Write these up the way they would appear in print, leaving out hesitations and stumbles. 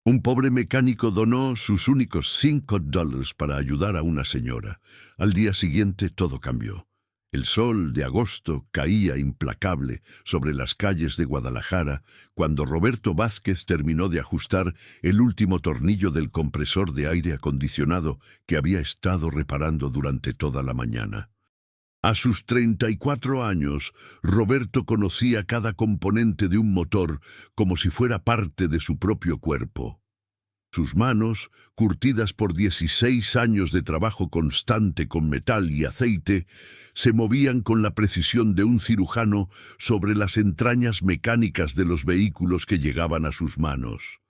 Un pobre mecánico donó sus únicos $5 para ayudar a una señora. Al día siguiente todo cambió. El sol de agosto caía implacable sobre las calles de Guadalajara cuando Roberto Vázquez terminó de ajustar el último tornillo del compresor de aire acondicionado que había estado reparando durante toda la mañana. A sus 34 años, Roberto conocía cada componente de un motor como si fuera parte de su propio cuerpo. Sus manos, curtidas por 16 años de trabajo constante con metal y aceite, se movían con la precisión de un cirujano sobre las entrañas mecánicas de los vehículos que llegaban a sus manos.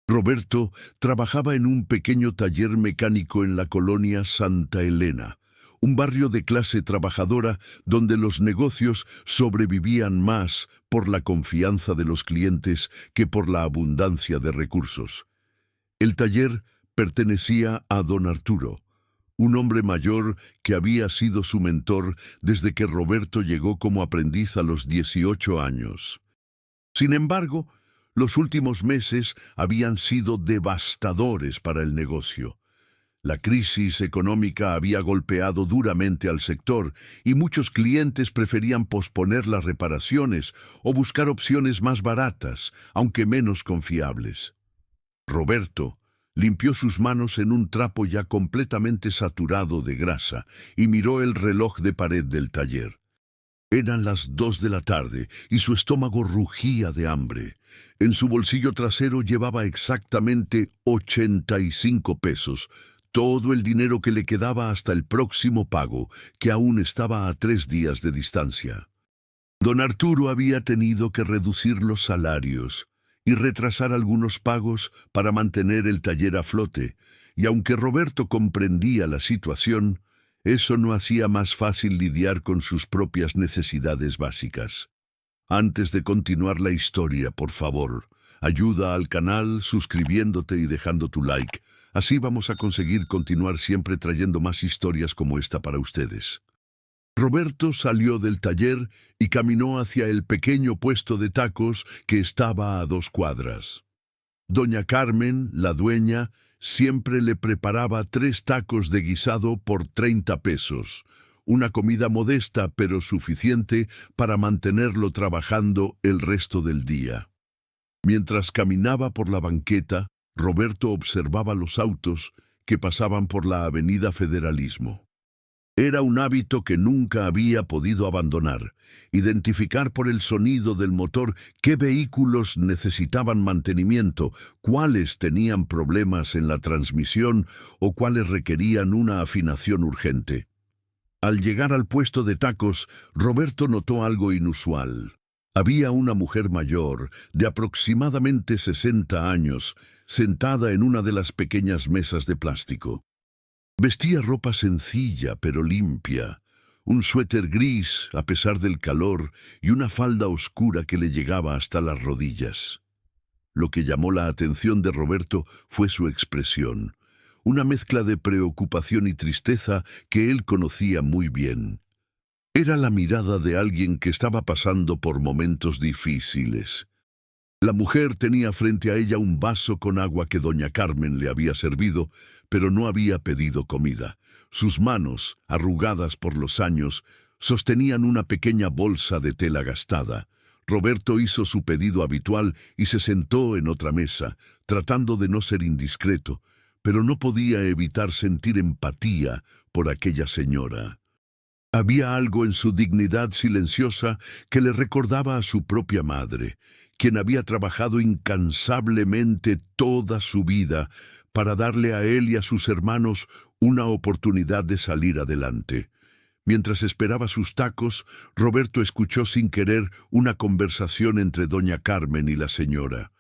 Roberto trabajaba en un pequeño taller mecánico en la colonia Santa Elena, un barrio de clase trabajadora donde los negocios sobrevivían más por la confianza de los clientes que por la abundancia de recursos. El taller pertenecía a don Arturo, un hombre mayor que había sido su mentor desde que Roberto llegó como aprendiz a los 18 años. Sin embargo, los últimos meses habían sido devastadores para el negocio. La crisis económica había golpeado duramente al sector y muchos clientes preferían posponer las reparaciones o buscar opciones más baratas, aunque menos confiables. Roberto limpió sus manos en un trapo ya completamente saturado de grasa y miró el reloj de pared del taller. Eran las 2 de la tarde y su estómago rugía de hambre. En su bolsillo trasero llevaba exactamente 85 pesos, todo el dinero que le quedaba hasta el próximo pago, que aún estaba a 3 días de distancia. Don Arturo había tenido que reducir los salarios y retrasar algunos pagos para mantener el taller a flote, y aunque Roberto comprendía la situación, eso no hacía más fácil lidiar con sus propias necesidades básicas. Antes de continuar la historia, por favor, ayuda al canal suscribiéndote y dejando tu like. Así vamos a conseguir continuar siempre trayendo más historias como esta para ustedes. Roberto salió del taller y caminó hacia el pequeño puesto de tacos que estaba a 2 cuadras. Doña Carmen, la dueña, siempre le preparaba 3 tacos de guisado por 30 pesos, una comida modesta pero suficiente para mantenerlo trabajando el resto del día. Mientras caminaba por la banqueta, Roberto observaba los autos que pasaban por la avenida Federalismo. Era un hábito que nunca había podido abandonar, identificar por el sonido del motor qué vehículos necesitaban mantenimiento, cuáles tenían problemas en la transmisión o cuáles requerían una afinación urgente. Al llegar al puesto de tacos, Roberto notó algo inusual. Había una mujer mayor, de aproximadamente 60 años, sentada en una de las pequeñas mesas de plástico. Vestía ropa sencilla pero limpia, un suéter gris a pesar del calor y una falda oscura que le llegaba hasta las rodillas. Lo que llamó la atención de Roberto fue su expresión, una mezcla de preocupación y tristeza que él conocía muy bien. Era la mirada de alguien que estaba pasando por momentos difíciles. La mujer tenía frente a ella un vaso con agua que doña Carmen le había servido, pero no había pedido comida. Sus manos, arrugadas por los años, sostenían una pequeña bolsa de tela gastada. Roberto hizo su pedido habitual y se sentó en otra mesa, tratando de no ser indiscreto, pero no podía evitar sentir empatía por aquella señora. Había algo en su dignidad silenciosa que le recordaba a su propia madre, quien había trabajado incansablemente toda su vida para darle a él y a sus hermanos una oportunidad de salir adelante. Mientras esperaba sus tacos, Roberto escuchó sin querer una conversación entre doña Carmen y la señora.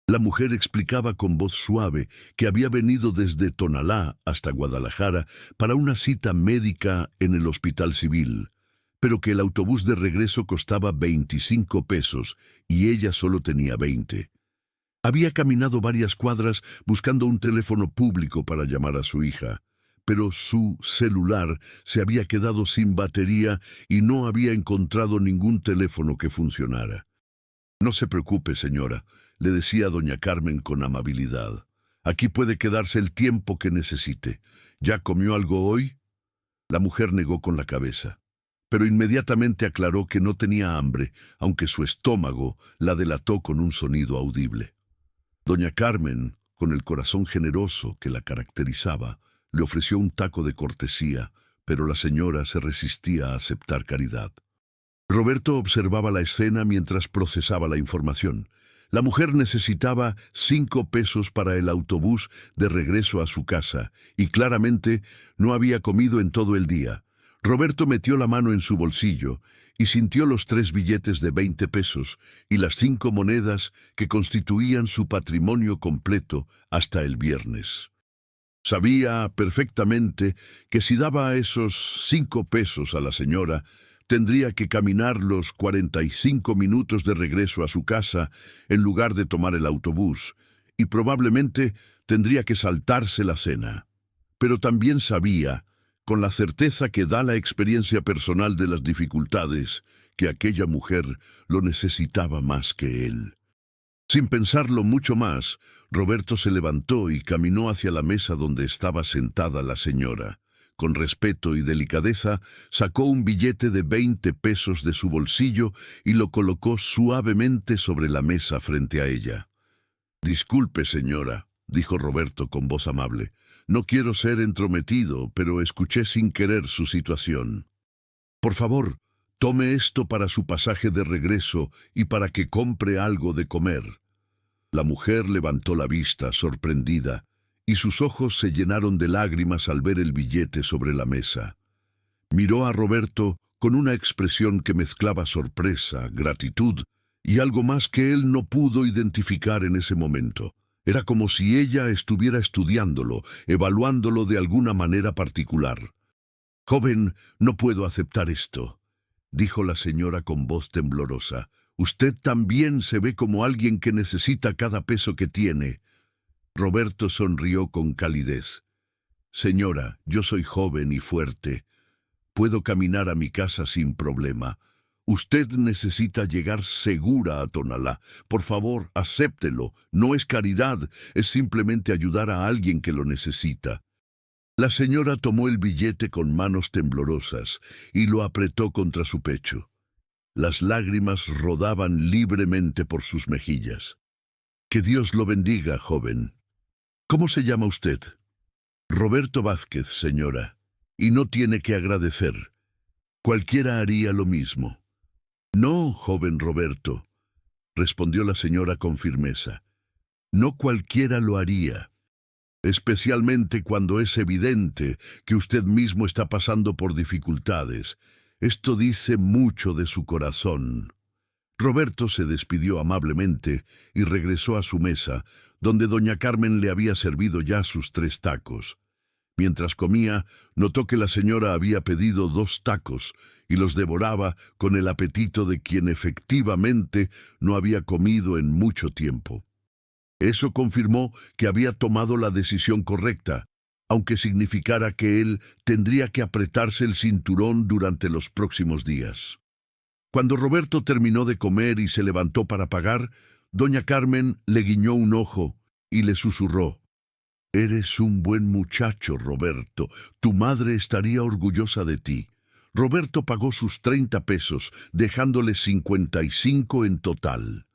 La mujer explicaba con voz suave que había venido desde Tonalá hasta Guadalajara para una cita médica en el Hospital Civil, pero que el autobús de regreso costaba 25 pesos y ella solo tenía 20. Había caminado varias cuadras buscando un teléfono público para llamar a su hija, pero su celular se había quedado sin batería y no había encontrado ningún teléfono que funcionara. «No se preocupe, señora. le decía doña Carmen con amabilidad. Aquí puede quedarse el tiempo que necesite. ¿Ya comió algo hoy? La mujer negó con la cabeza, pero inmediatamente aclaró que no tenía hambre, aunque su estómago la delató con un sonido audible. Doña Carmen, con el corazón generoso que la caracterizaba, le ofreció un taco de cortesía, pero la señora se resistía a aceptar caridad. Roberto observaba la escena mientras procesaba la información. La mujer necesitaba 5 pesos para el autobús de regreso a su casa, y claramente no había comido en todo el día. Roberto metió la mano en su bolsillo y sintió los 3 billetes de 20 pesos y las 5 monedas que constituían su patrimonio completo hasta el viernes. Sabía perfectamente que si daba esos 5 pesos a la señora, tendría que caminar los 45 minutos de regreso a su casa en lugar de tomar el autobús, y probablemente tendría que saltarse la cena. Pero también sabía, con la certeza que da la experiencia personal de las dificultades, que aquella mujer lo necesitaba más que él. Sin pensarlo mucho más, Roberto se levantó y caminó hacia la mesa donde estaba sentada la señora. Con respeto y delicadeza, sacó un billete de 20 pesos de su bolsillo y lo colocó suavemente sobre la mesa frente a ella. «Disculpe, señora», dijo Roberto con voz amable. «No quiero ser entrometido, pero escuché sin querer su situación. Por favor, tome esto para su pasaje de regreso y para que compre algo de comer». La mujer levantó la vista, sorprendida, y sus ojos se llenaron de lágrimas al ver el billete sobre la mesa. Miró a Roberto con una expresión que mezclaba sorpresa, gratitud y algo más que él no pudo identificar en ese momento. Era como si ella estuviera estudiándolo, evaluándolo de alguna manera particular. «Joven, no puedo aceptar esto», dijo la señora con voz temblorosa. «Usted también se ve como alguien que necesita cada peso que tiene». Roberto sonrió con calidez. «Señora, yo soy joven y fuerte. Puedo caminar a mi casa sin problema. Usted necesita llegar segura a Tonalá. Por favor, acéptelo. No es caridad, es simplemente ayudar a alguien que lo necesita». La señora tomó el billete con manos temblorosas y lo apretó contra su pecho. Las lágrimas rodaban libremente por sus mejillas. «Que Dios lo bendiga, joven. ¿Cómo se llama usted?» «Roberto Vázquez, señora. Y no tiene que agradecer. Cualquiera haría lo mismo». «No, joven Roberto», respondió la señora con firmeza. «No cualquiera lo haría. Especialmente cuando es evidente que usted mismo está pasando por dificultades. Esto dice mucho de su corazón». Roberto se despidió amablemente y regresó a su mesa, donde doña Carmen le había servido ya sus 3 tacos. Mientras comía, notó que la señora había pedido 2 tacos y los devoraba con el apetito de quien efectivamente no había comido en mucho tiempo. Eso confirmó que había tomado la decisión correcta, aunque significara que él tendría que apretarse el cinturón durante los próximos días. Cuando Roberto terminó de comer y se levantó para pagar, doña Carmen le guiñó un ojo y le susurró: «Eres un buen muchacho, Roberto. Tu madre estaría orgullosa de ti». Roberto pagó sus 30 pesos, dejándole 55 en total.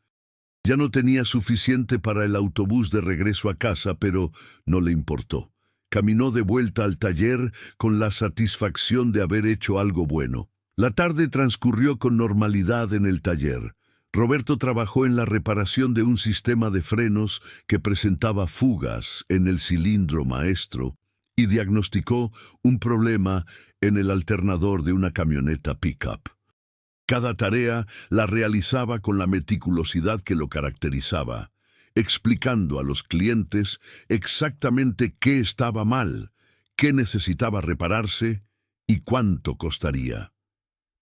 Ya no tenía suficiente para el autobús de regreso a casa, pero no le importó. Caminó de vuelta al taller con la satisfacción de haber hecho algo bueno. La tarde transcurrió con normalidad en el taller. Roberto trabajó en la reparación de un sistema de frenos que presentaba fugas en el cilindro maestro y diagnosticó un problema en el alternador de una camioneta pick-up. Cada tarea la realizaba con la meticulosidad que lo caracterizaba, explicando a los clientes exactamente qué estaba mal, qué necesitaba repararse y cuánto costaría.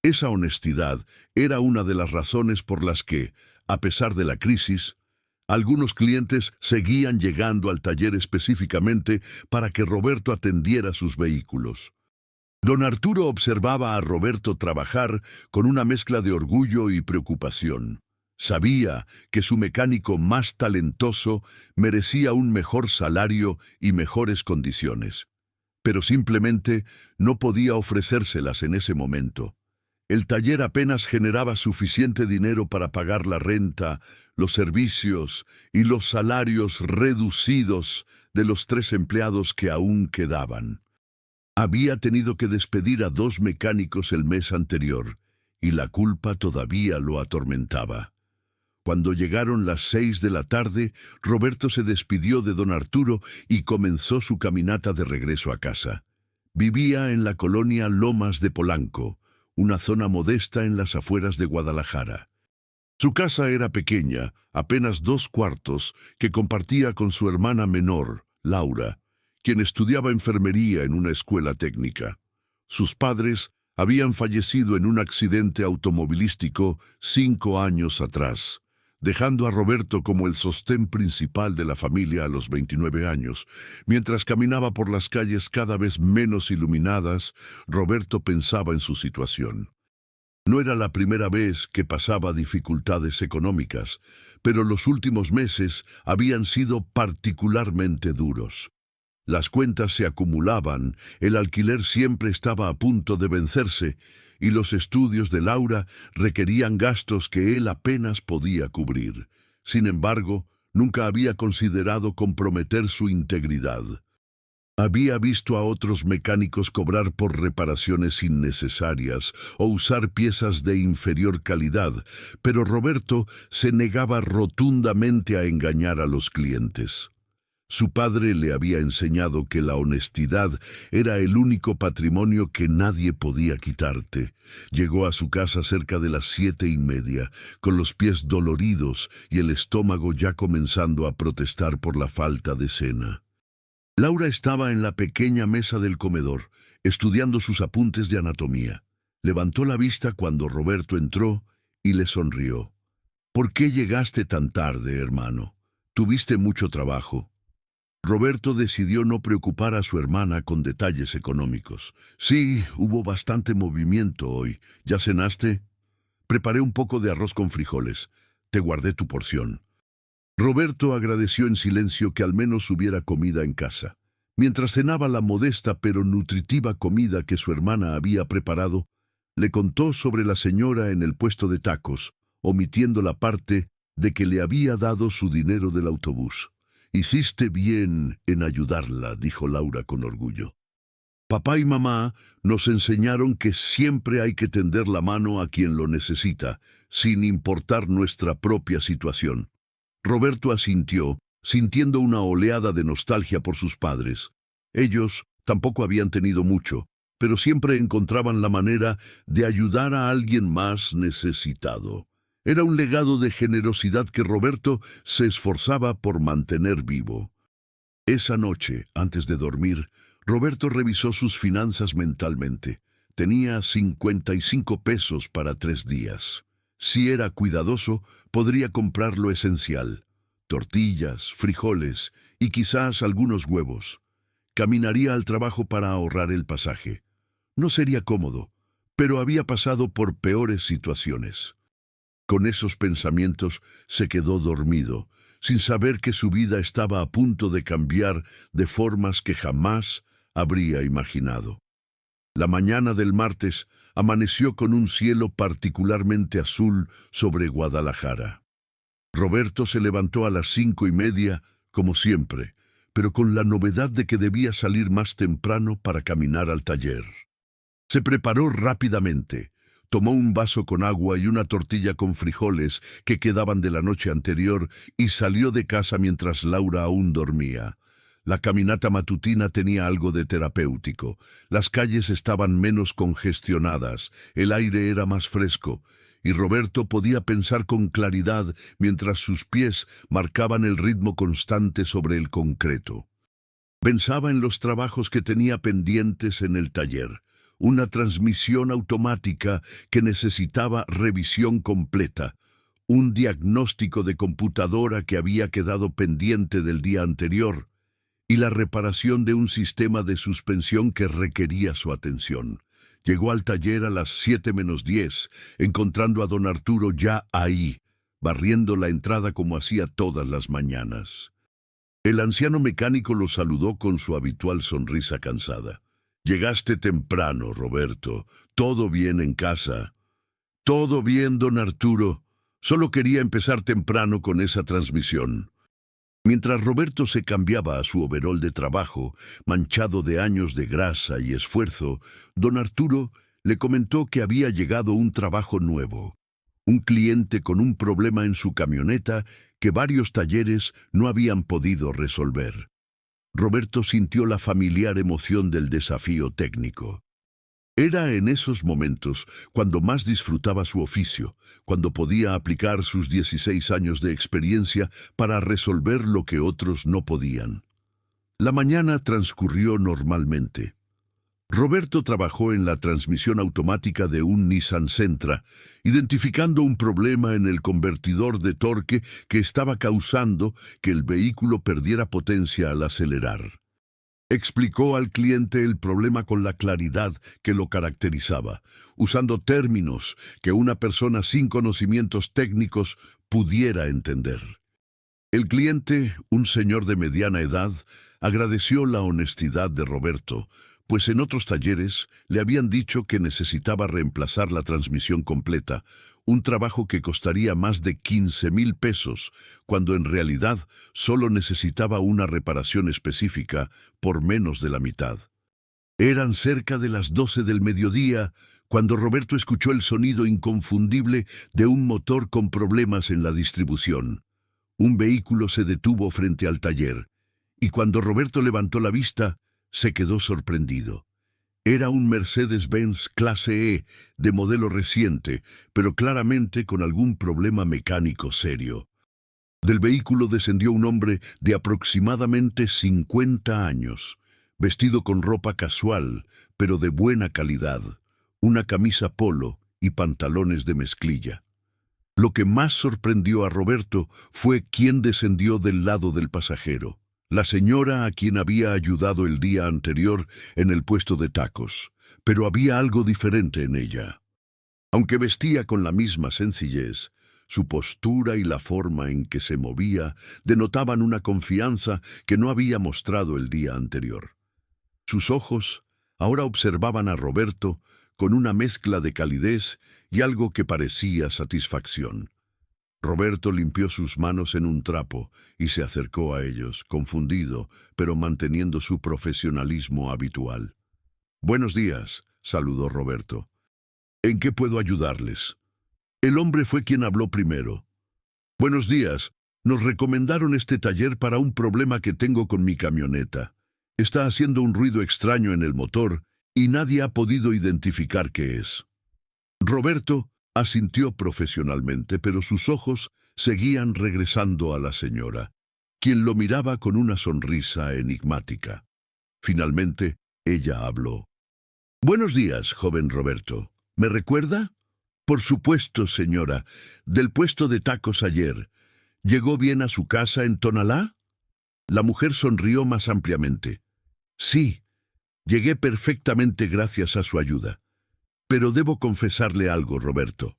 Esa honestidad era una de las razones por las que, a pesar de la crisis, algunos clientes seguían llegando al taller específicamente para que Roberto atendiera sus vehículos. Don Arturo observaba a Roberto trabajar con una mezcla de orgullo y preocupación. Sabía que su mecánico más talentoso merecía un mejor salario y mejores condiciones, pero simplemente no podía ofrecérselas en ese momento. El taller apenas generaba suficiente dinero para pagar la renta, los servicios y los salarios reducidos de los 3 empleados que aún quedaban. Había tenido que despedir a 2 mecánicos el mes anterior, y la culpa todavía lo atormentaba. Cuando llegaron las 6 de la tarde, Roberto se despidió de don Arturo y comenzó su caminata de regreso a casa. Vivía en la colonia Lomas de Polanco, una zona modesta en las afueras de Guadalajara. Su casa era pequeña, apenas 2 cuartos, que compartía con su hermana menor, Laura, quien estudiaba enfermería en una escuela técnica. Sus padres habían fallecido en un accidente automovilístico 5 años atrás, dejando a Roberto como el sostén principal de la familia a los 29 años. Mientras caminaba por las calles cada vez menos iluminadas, Roberto pensaba en su situación. No era la primera vez que pasaba dificultades económicas, pero los últimos meses habían sido particularmente duros. Las cuentas se acumulaban, el alquiler siempre estaba a punto de vencerse, y los estudios de Laura requerían gastos que él apenas podía cubrir. Sin embargo, nunca había considerado comprometer su integridad. Había visto a otros mecánicos cobrar por reparaciones innecesarias o usar piezas de inferior calidad, pero Roberto se negaba rotundamente a engañar a los clientes. Su padre le había enseñado que la honestidad era el único patrimonio que nadie podía quitarte. Llegó a su casa cerca de las 7:30, con los pies doloridos y el estómago ya comenzando a protestar por la falta de cena. Laura estaba en la pequeña mesa del comedor, estudiando sus apuntes de anatomía. Levantó la vista cuando Roberto entró y le sonrió. «¿Por qué llegaste tan tarde, hermano? ¿Tuviste mucho trabajo?» Roberto decidió no preocupar a su hermana con detalles económicos. «Sí, hubo bastante movimiento hoy. ¿Ya cenaste?» «Preparé un poco de arroz con frijoles. Te guardé tu porción». Roberto agradeció en silencio que al menos hubiera comida en casa. Mientras cenaba la modesta pero nutritiva comida que su hermana había preparado, le contó sobre la señora en el puesto de tacos, omitiendo la parte de que le había dado su dinero del autobús. «Hiciste bien en ayudarla», dijo Laura con orgullo. «Papá y mamá nos enseñaron que siempre hay que tender la mano a quien lo necesita, sin importar nuestra propia situación». Roberto asintió, sintiendo una oleada de nostalgia por sus padres. Ellos tampoco habían tenido mucho, pero siempre encontraban la manera de ayudar a alguien más necesitado. Era un legado de generosidad que Roberto se esforzaba por mantener vivo. Esa noche, antes de dormir, Roberto revisó sus finanzas mentalmente. Tenía 55 pesos para 3 días. Si era cuidadoso, podría comprar lo esencial: tortillas, frijoles y quizás algunos huevos. Caminaría al trabajo para ahorrar el pasaje. No sería cómodo, pero había pasado por peores situaciones. Con esos pensamientos se quedó dormido, sin saber que su vida estaba a punto de cambiar de formas que jamás habría imaginado. La mañana del martes amaneció con un cielo particularmente azul sobre Guadalajara. Roberto se levantó a las 5:30, como siempre, pero con la novedad de que debía salir más temprano para caminar al taller. Se preparó rápidamente. Tomó un vaso con agua y una tortilla con frijoles que quedaban de la noche anterior y salió de casa mientras Laura aún dormía. La caminata matutina tenía algo de terapéutico. Las calles estaban menos congestionadas, el aire era más fresco, y Roberto podía pensar con claridad mientras sus pies marcaban el ritmo constante sobre el concreto. Pensaba en los trabajos que tenía pendientes en el taller. Una transmisión automática que necesitaba revisión completa, un diagnóstico de computadora que había quedado pendiente del día anterior, y la reparación de un sistema de suspensión que requería su atención. Llegó al taller a las 7:10, encontrando a don Arturo ya ahí, barriendo la entrada como hacía todas las mañanas. El anciano mecánico lo saludó con su habitual sonrisa cansada. «Llegaste temprano, Roberto. ¿Todo bien en casa?» «Todo bien, don Arturo. Solo quería empezar temprano con esa transmisión». Mientras Roberto se cambiaba a su overol de trabajo, manchado de años de grasa y esfuerzo, don Arturo le comentó que había llegado un trabajo nuevo. Un cliente con un problema en su camioneta que varios talleres no habían podido resolver. Roberto sintió la familiar emoción del desafío técnico. Era en esos momentos cuando más disfrutaba su oficio, cuando podía aplicar sus 16 años de experiencia para resolver lo que otros no podían. La mañana transcurrió normalmente. Roberto trabajó en la transmisión automática de un Nissan Sentra, identificando un problema en el convertidor de torque que estaba causando que el vehículo perdiera potencia al acelerar. Explicó al cliente el problema con la claridad que lo caracterizaba, usando términos que una persona sin conocimientos técnicos pudiera entender. El cliente, un señor de mediana edad, agradeció la honestidad de Roberto, pues en otros talleres le habían dicho que necesitaba reemplazar la transmisión completa, un trabajo que costaría más de 15,000 pesos, cuando en realidad solo necesitaba una reparación específica por menos de la mitad. Eran cerca de las 12 del mediodía cuando Roberto escuchó el sonido inconfundible de un motor con problemas en la distribución. Un vehículo se detuvo frente al taller, y cuando Roberto levantó la vista, se quedó sorprendido. Era un Mercedes-Benz Clase E de modelo reciente, pero claramente con algún problema mecánico serio. Del vehículo descendió un hombre de aproximadamente 50 años, vestido con ropa casual, pero de buena calidad, una camisa polo y pantalones de mezclilla. Lo que más sorprendió a Roberto fue quién descendió del lado del pasajero. La señora a quien había ayudado el día anterior en el puesto de tacos, pero había algo diferente en ella. Aunque vestía con la misma sencillez, su postura y la forma en que se movía denotaban una confianza que no había mostrado el día anterior. Sus ojos ahora observaban a Roberto con una mezcla de calidez y algo que parecía satisfacción. Roberto limpió sus manos en un trapo y se acercó a ellos, confundido, pero manteniendo su profesionalismo habitual. «Buenos días», saludó Roberto. «¿En qué puedo ayudarles?» El hombre fue quien habló primero. «Buenos días. Nos recomendaron este taller para un problema que tengo con mi camioneta. Está haciendo un ruido extraño en el motor y nadie ha podido identificar qué es». Roberto asintió profesionalmente, pero sus ojos seguían regresando a la señora, quien lo miraba con una sonrisa enigmática. Finalmente, ella habló. «Buenos días, joven Roberto. ¿Me recuerda?» «Por supuesto, señora. Del puesto de tacos ayer. ¿Llegó bien a su casa en Tonalá?» La mujer sonrió más ampliamente. «Sí, llegué perfectamente gracias a su ayuda. Pero debo confesarle algo, Roberto.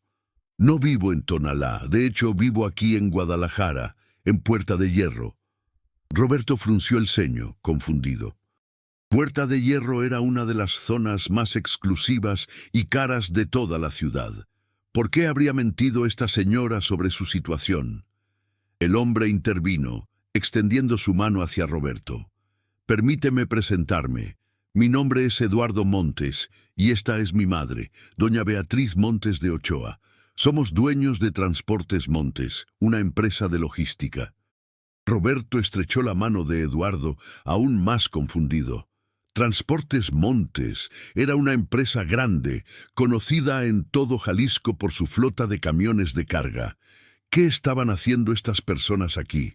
No vivo en Tonalá, de hecho vivo aquí en Guadalajara, en Puerta de Hierro». Roberto frunció el ceño, confundido. Puerta de Hierro era una de las zonas más exclusivas y caras de toda la ciudad. ¿Por qué habría mentido esta señora sobre su situación? El hombre intervino, extendiendo su mano hacia Roberto. «Permíteme presentarme. Mi nombre es Eduardo Montes, y esta es mi madre, doña Beatriz Montes de Ochoa. Somos dueños de Transportes Montes, una empresa de logística». Roberto estrechó la mano de Eduardo, aún más confundido. Transportes Montes era una empresa grande, conocida en todo Jalisco por su flota de camiones de carga. ¿Qué estaban haciendo estas personas aquí?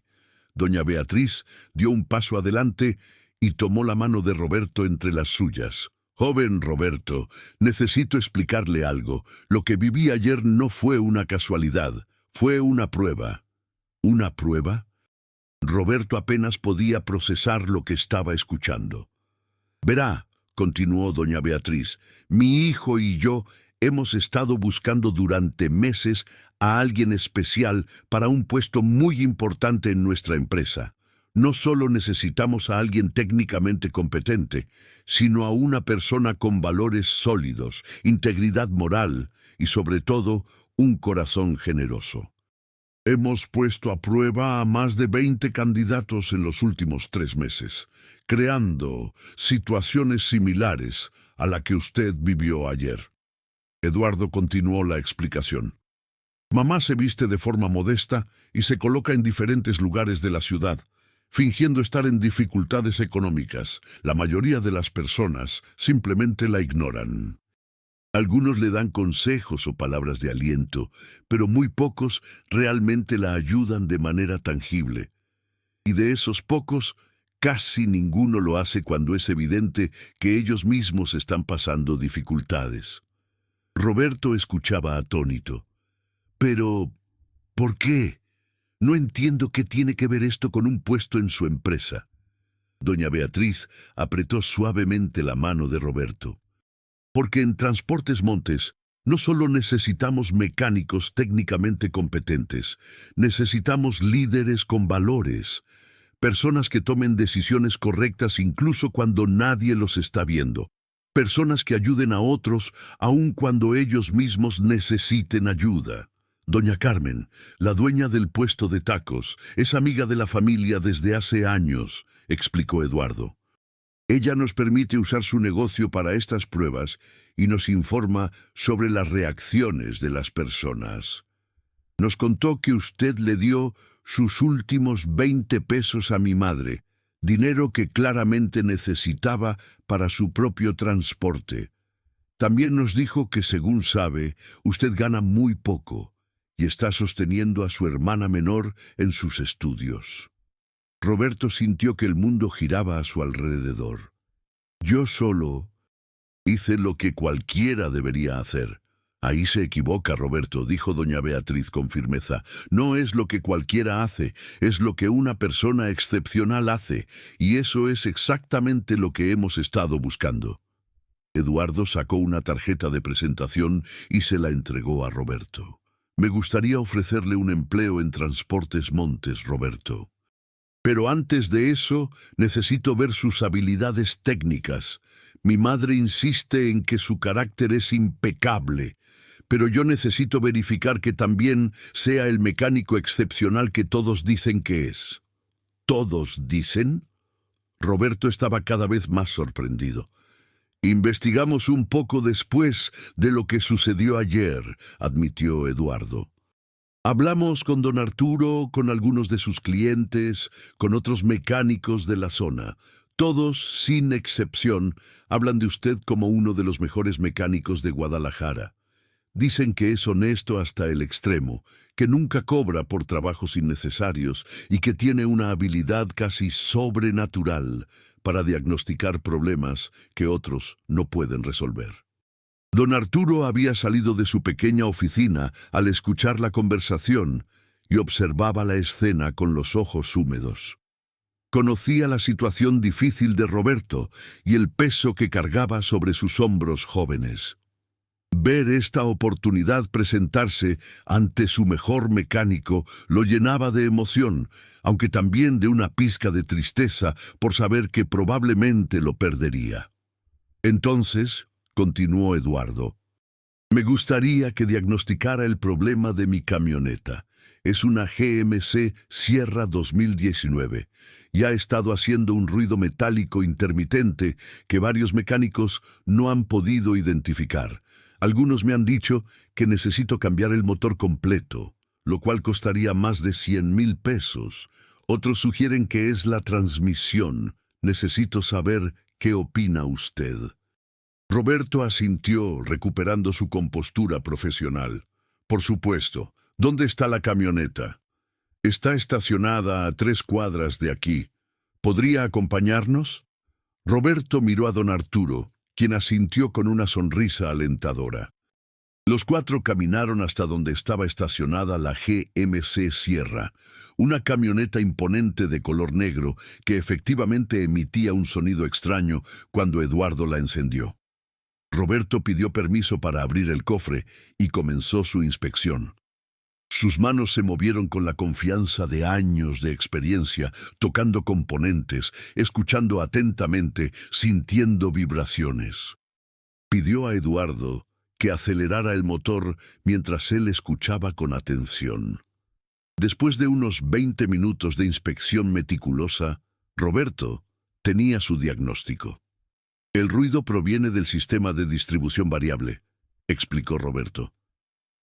Doña Beatriz dio un paso adelante y tomó la mano de Roberto entre las suyas. «Joven Roberto, necesito explicarle algo. Lo que viví ayer no fue una casualidad, fue una prueba». ¿Una prueba? Roberto apenas podía procesar lo que estaba escuchando. «Verá», continuó doña Beatriz, «mi hijo y yo hemos estado buscando durante meses a alguien especial para un puesto muy importante en nuestra empresa. No solo necesitamos a alguien técnicamente competente, sino a una persona con valores sólidos, integridad moral y, sobre todo, un corazón generoso. Hemos puesto a prueba a más de 20 candidatos en los últimos 3 meses, creando situaciones similares a la que usted vivió ayer. Eduardo continuó la explicación. Mamá se viste de forma modesta y se coloca en diferentes lugares de la ciudad, fingiendo estar en dificultades económicas. La mayoría de las personas simplemente la ignoran. Algunos le dan consejos o palabras de aliento, pero muy pocos realmente la ayudan de manera tangible. Y de esos pocos, casi ninguno lo hace cuando es evidente que ellos mismos están pasando dificultades. Roberto escuchaba atónito. Pero, ¿por qué? No entiendo qué tiene que ver esto con un puesto en su empresa. Doña Beatriz apretó suavemente la mano de Roberto. Porque en Transportes Montes no solo necesitamos mecánicos técnicamente competentes, necesitamos líderes con valores, personas que tomen decisiones correctas incluso cuando nadie los está viendo, personas que ayuden a otros aun cuando ellos mismos necesiten ayuda. Doña Carmen, la dueña del puesto de tacos, es amiga de la familia desde hace años, explicó Eduardo. Ella nos permite usar su negocio para estas pruebas y nos informa sobre las reacciones de las personas. Nos contó que usted le dio sus últimos 20 pesos a mi madre, dinero que claramente necesitaba para su propio transporte. También nos dijo que, según sabe, usted gana muy poco y está sosteniendo a su hermana menor en sus estudios. Roberto sintió que el mundo giraba a su alrededor. Yo solo hice lo que cualquiera debería hacer. Ahí se equivoca, Roberto, dijo doña Beatriz con firmeza. No es lo que cualquiera hace, es lo que una persona excepcional hace, y eso es exactamente lo que hemos estado buscando. Eduardo sacó una tarjeta de presentación y se la entregó a Roberto. Me gustaría ofrecerle un empleo en Transportes Montes, Roberto. Pero antes de eso, necesito ver sus habilidades técnicas. Mi madre insiste en que su carácter es impecable, pero yo necesito verificar que también sea el mecánico excepcional que todos dicen que es. ¿Todos dicen? Roberto estaba cada vez más sorprendido. Investigamos un poco después de lo que sucedió ayer, admitió Eduardo. Hablamos con don Arturo, con algunos de sus clientes, con otros mecánicos de la zona. Todos, sin excepción, hablan de usted como uno de los mejores mecánicos de Guadalajara. Dicen que es honesto hasta el extremo, que nunca cobra por trabajos innecesarios y que tiene una habilidad casi sobrenatural para diagnosticar problemas que otros no pueden resolver. Don Arturo había salido de su pequeña oficina al escuchar la conversación y observaba la escena con los ojos húmedos. Conocía la situación difícil de Roberto y el peso que cargaba sobre sus hombros jóvenes. Ver esta oportunidad presentarse ante su mejor mecánico lo llenaba de emoción, aunque también de una pizca de tristeza por saber que probablemente lo perdería. Entonces, continuó Eduardo, me gustaría que diagnosticara el problema de mi camioneta. Es una GMC Sierra 2019 y ha estado haciendo un ruido metálico intermitente que varios mecánicos no han podido identificar. Algunos me han dicho que necesito cambiar el motor completo, lo cual costaría más de 100,000 pesos. Otros sugieren que es la transmisión. Necesito saber qué opina usted. Roberto asintió, recuperando su compostura profesional. Por supuesto. ¿Dónde está la camioneta? Está estacionada a 3 cuadras de aquí. ¿Podría acompañarnos? Roberto miró a don Arturo, quien asintió con una sonrisa alentadora. Los 4 caminaron hasta donde estaba estacionada la GMC Sierra, una camioneta imponente de color negro que efectivamente emitía un sonido extraño cuando Eduardo la encendió. Roberto pidió permiso para abrir el cofre y comenzó su inspección. Sus manos se movieron con la confianza de años de experiencia, tocando componentes, escuchando atentamente, sintiendo vibraciones. Pidió a Eduardo que acelerara el motor mientras él escuchaba con atención. Después de unos 20 minutos de inspección meticulosa, Roberto tenía su diagnóstico. El ruido proviene del sistema de distribución variable, explicó Roberto.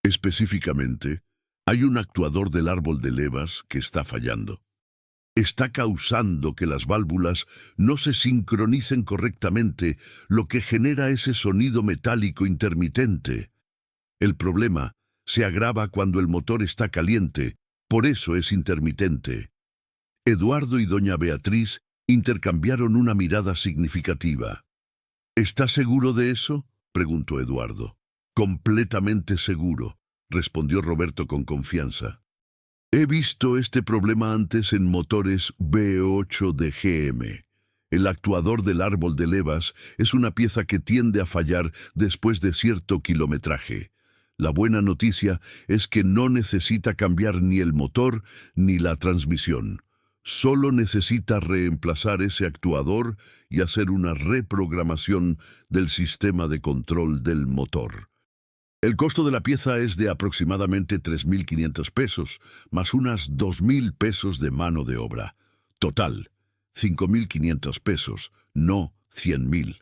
Específicamente, hay un actuador del árbol de levas que está fallando. Está causando que las válvulas no se sincronicen correctamente, lo que genera ese sonido metálico intermitente. El problema se agrava cuando el motor está caliente, por eso es intermitente. Eduardo y doña Beatriz intercambiaron una mirada significativa. ¿Está seguro de eso?, preguntó Eduardo. Completamente seguro, respondió Roberto con confianza. He visto este problema antes en motores V8 de GM. El actuador del árbol de levas es una pieza que tiende a fallar después de cierto kilometraje. La buena noticia es que no necesita cambiar ni el motor ni la transmisión. Solo necesita reemplazar ese actuador y hacer una reprogramación del sistema de control del motor. El costo de la pieza es de aproximadamente 3.500 pesos, más unas 2.000 pesos de mano de obra. Total, 5.500 pesos, no 100.000.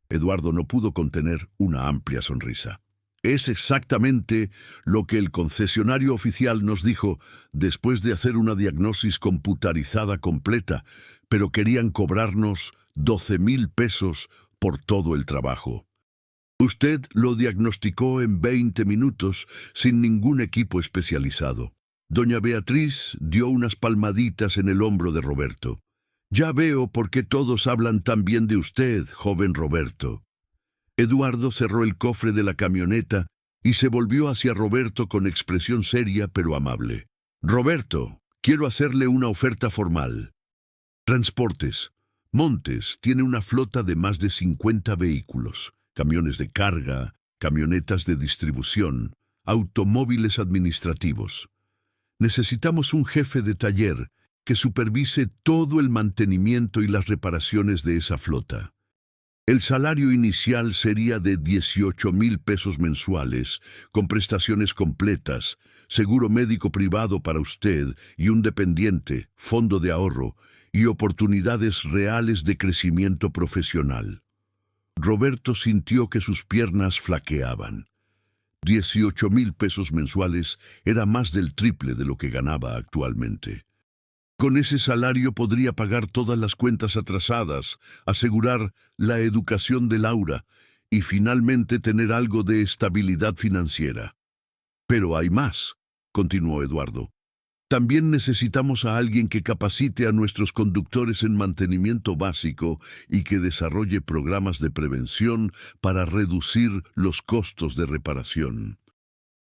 Eduardo no pudo contener una amplia sonrisa. Es exactamente lo que el concesionario oficial nos dijo después de hacer una diagnosis computarizada completa, pero querían cobrarnos 12.000 pesos por todo el trabajo. Usted lo diagnosticó en 20 minutos sin ningún equipo especializado. Doña Beatriz dio unas palmaditas en el hombro de Roberto. Ya veo por qué todos hablan tan bien de usted, joven Roberto. Eduardo cerró el cofre de la camioneta y se volvió hacia Roberto con expresión seria pero amable. Roberto, quiero hacerle una oferta formal. Transportes. Montes tiene una flota de más de 50 vehículos. Camiones de carga, camionetas de distribución, automóviles administrativos. Necesitamos un jefe de taller que supervise todo el mantenimiento y las reparaciones de esa flota. El salario inicial sería de 18.000 pesos mensuales, con prestaciones completas, seguro médico privado para usted y un dependiente, fondo de ahorro y oportunidades reales de crecimiento profesional. Roberto sintió que sus piernas flaqueaban. 18.000 pesos mensuales era más del triple de lo que ganaba actualmente. Con ese salario podría pagar todas las cuentas atrasadas, asegurar la educación de Laura y finalmente tener algo de estabilidad financiera. Pero hay más, continuó Eduardo. También necesitamos a alguien que capacite a nuestros conductores en mantenimiento básico y que desarrolle programas de prevención para reducir los costos de reparación.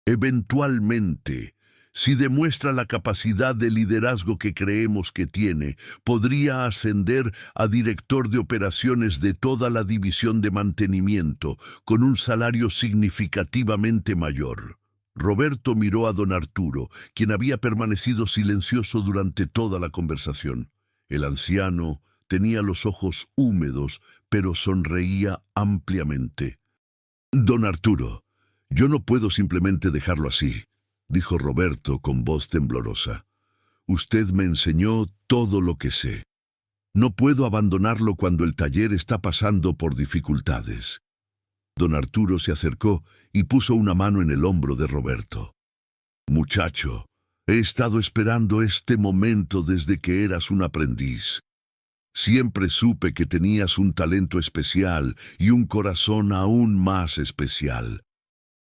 Eventualmente, si demuestra la capacidad de liderazgo que creemos que tiene, podría ascender a director de operaciones de toda la división de mantenimiento, con un salario significativamente mayor. Roberto miró a don Arturo, quien había permanecido silencioso durante toda la conversación. El anciano tenía los ojos húmedos, pero sonreía ampliamente. Don Arturo, yo no puedo simplemente dejarlo así, dijo Roberto con voz temblorosa. Usted me enseñó todo lo que sé. No puedo abandonarlo cuando el taller está pasando por dificultades. Don Arturo se acercó y puso una mano en el hombro de Roberto. Muchacho, he estado esperando este momento desde que eras un aprendiz. Siempre supe que tenías un talento especial y un corazón aún más especial.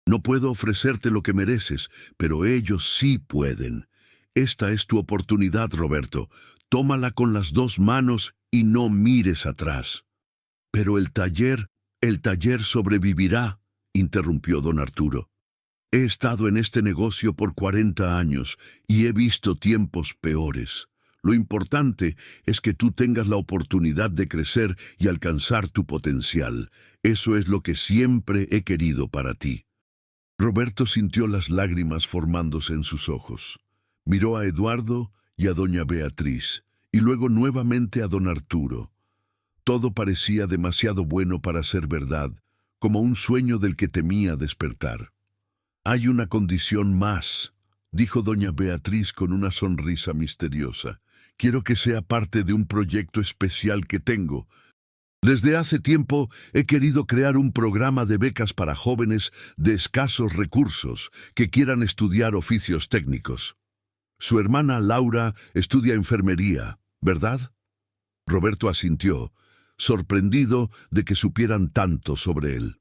No puedo ofrecerte lo que mereces, pero ellos sí pueden. Esta es tu oportunidad, Roberto. Tómala con las dos manos y no mires atrás. Pero el taller sobrevivirá, interrumpió don Arturo. He estado en este negocio por 40 años y he visto tiempos peores. Lo importante es que tú tengas la oportunidad de crecer y alcanzar tu potencial. Eso es lo que siempre he querido para ti. Roberto sintió las lágrimas formándose en sus ojos. Miró a Eduardo y a doña Beatriz, y luego nuevamente a don Arturo. Todo parecía demasiado bueno para ser verdad, como un sueño del que temía despertar. «Hay una condición más», dijo doña Beatriz con una sonrisa misteriosa. «Quiero que sea parte de un proyecto especial que tengo. Desde hace tiempo he querido crear un programa de becas para jóvenes de escasos recursos que quieran estudiar oficios técnicos. Su hermana Laura estudia enfermería, ¿verdad?» Roberto asintió, sorprendido de que supieran tanto sobre él.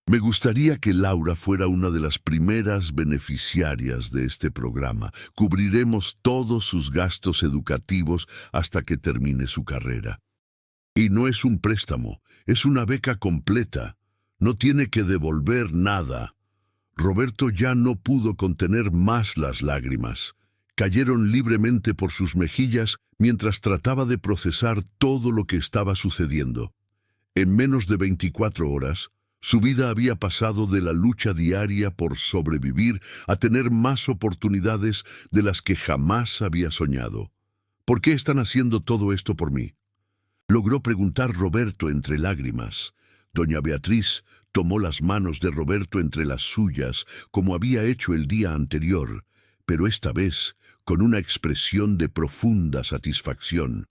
«Me gustaría que Laura fuera una de las primeras beneficiarias de este programa. Cubriremos todos sus gastos educativos hasta que termine su carrera. Y no es un préstamo, es una beca completa. No tiene que devolver nada». Roberto ya no pudo contener más las lágrimas. Cayeron libremente por sus mejillas mientras trataba de procesar todo lo que estaba sucediendo. En menos de 24 horas, su vida había pasado de la lucha diaria por sobrevivir a tener más oportunidades de las que jamás había soñado. «¿Por qué están haciendo todo esto por mí?», logró preguntar Roberto entre lágrimas. Doña Beatriz tomó las manos de Roberto entre las suyas, como había hecho el día anterior, pero esta vez con una expresión de profunda satisfacción.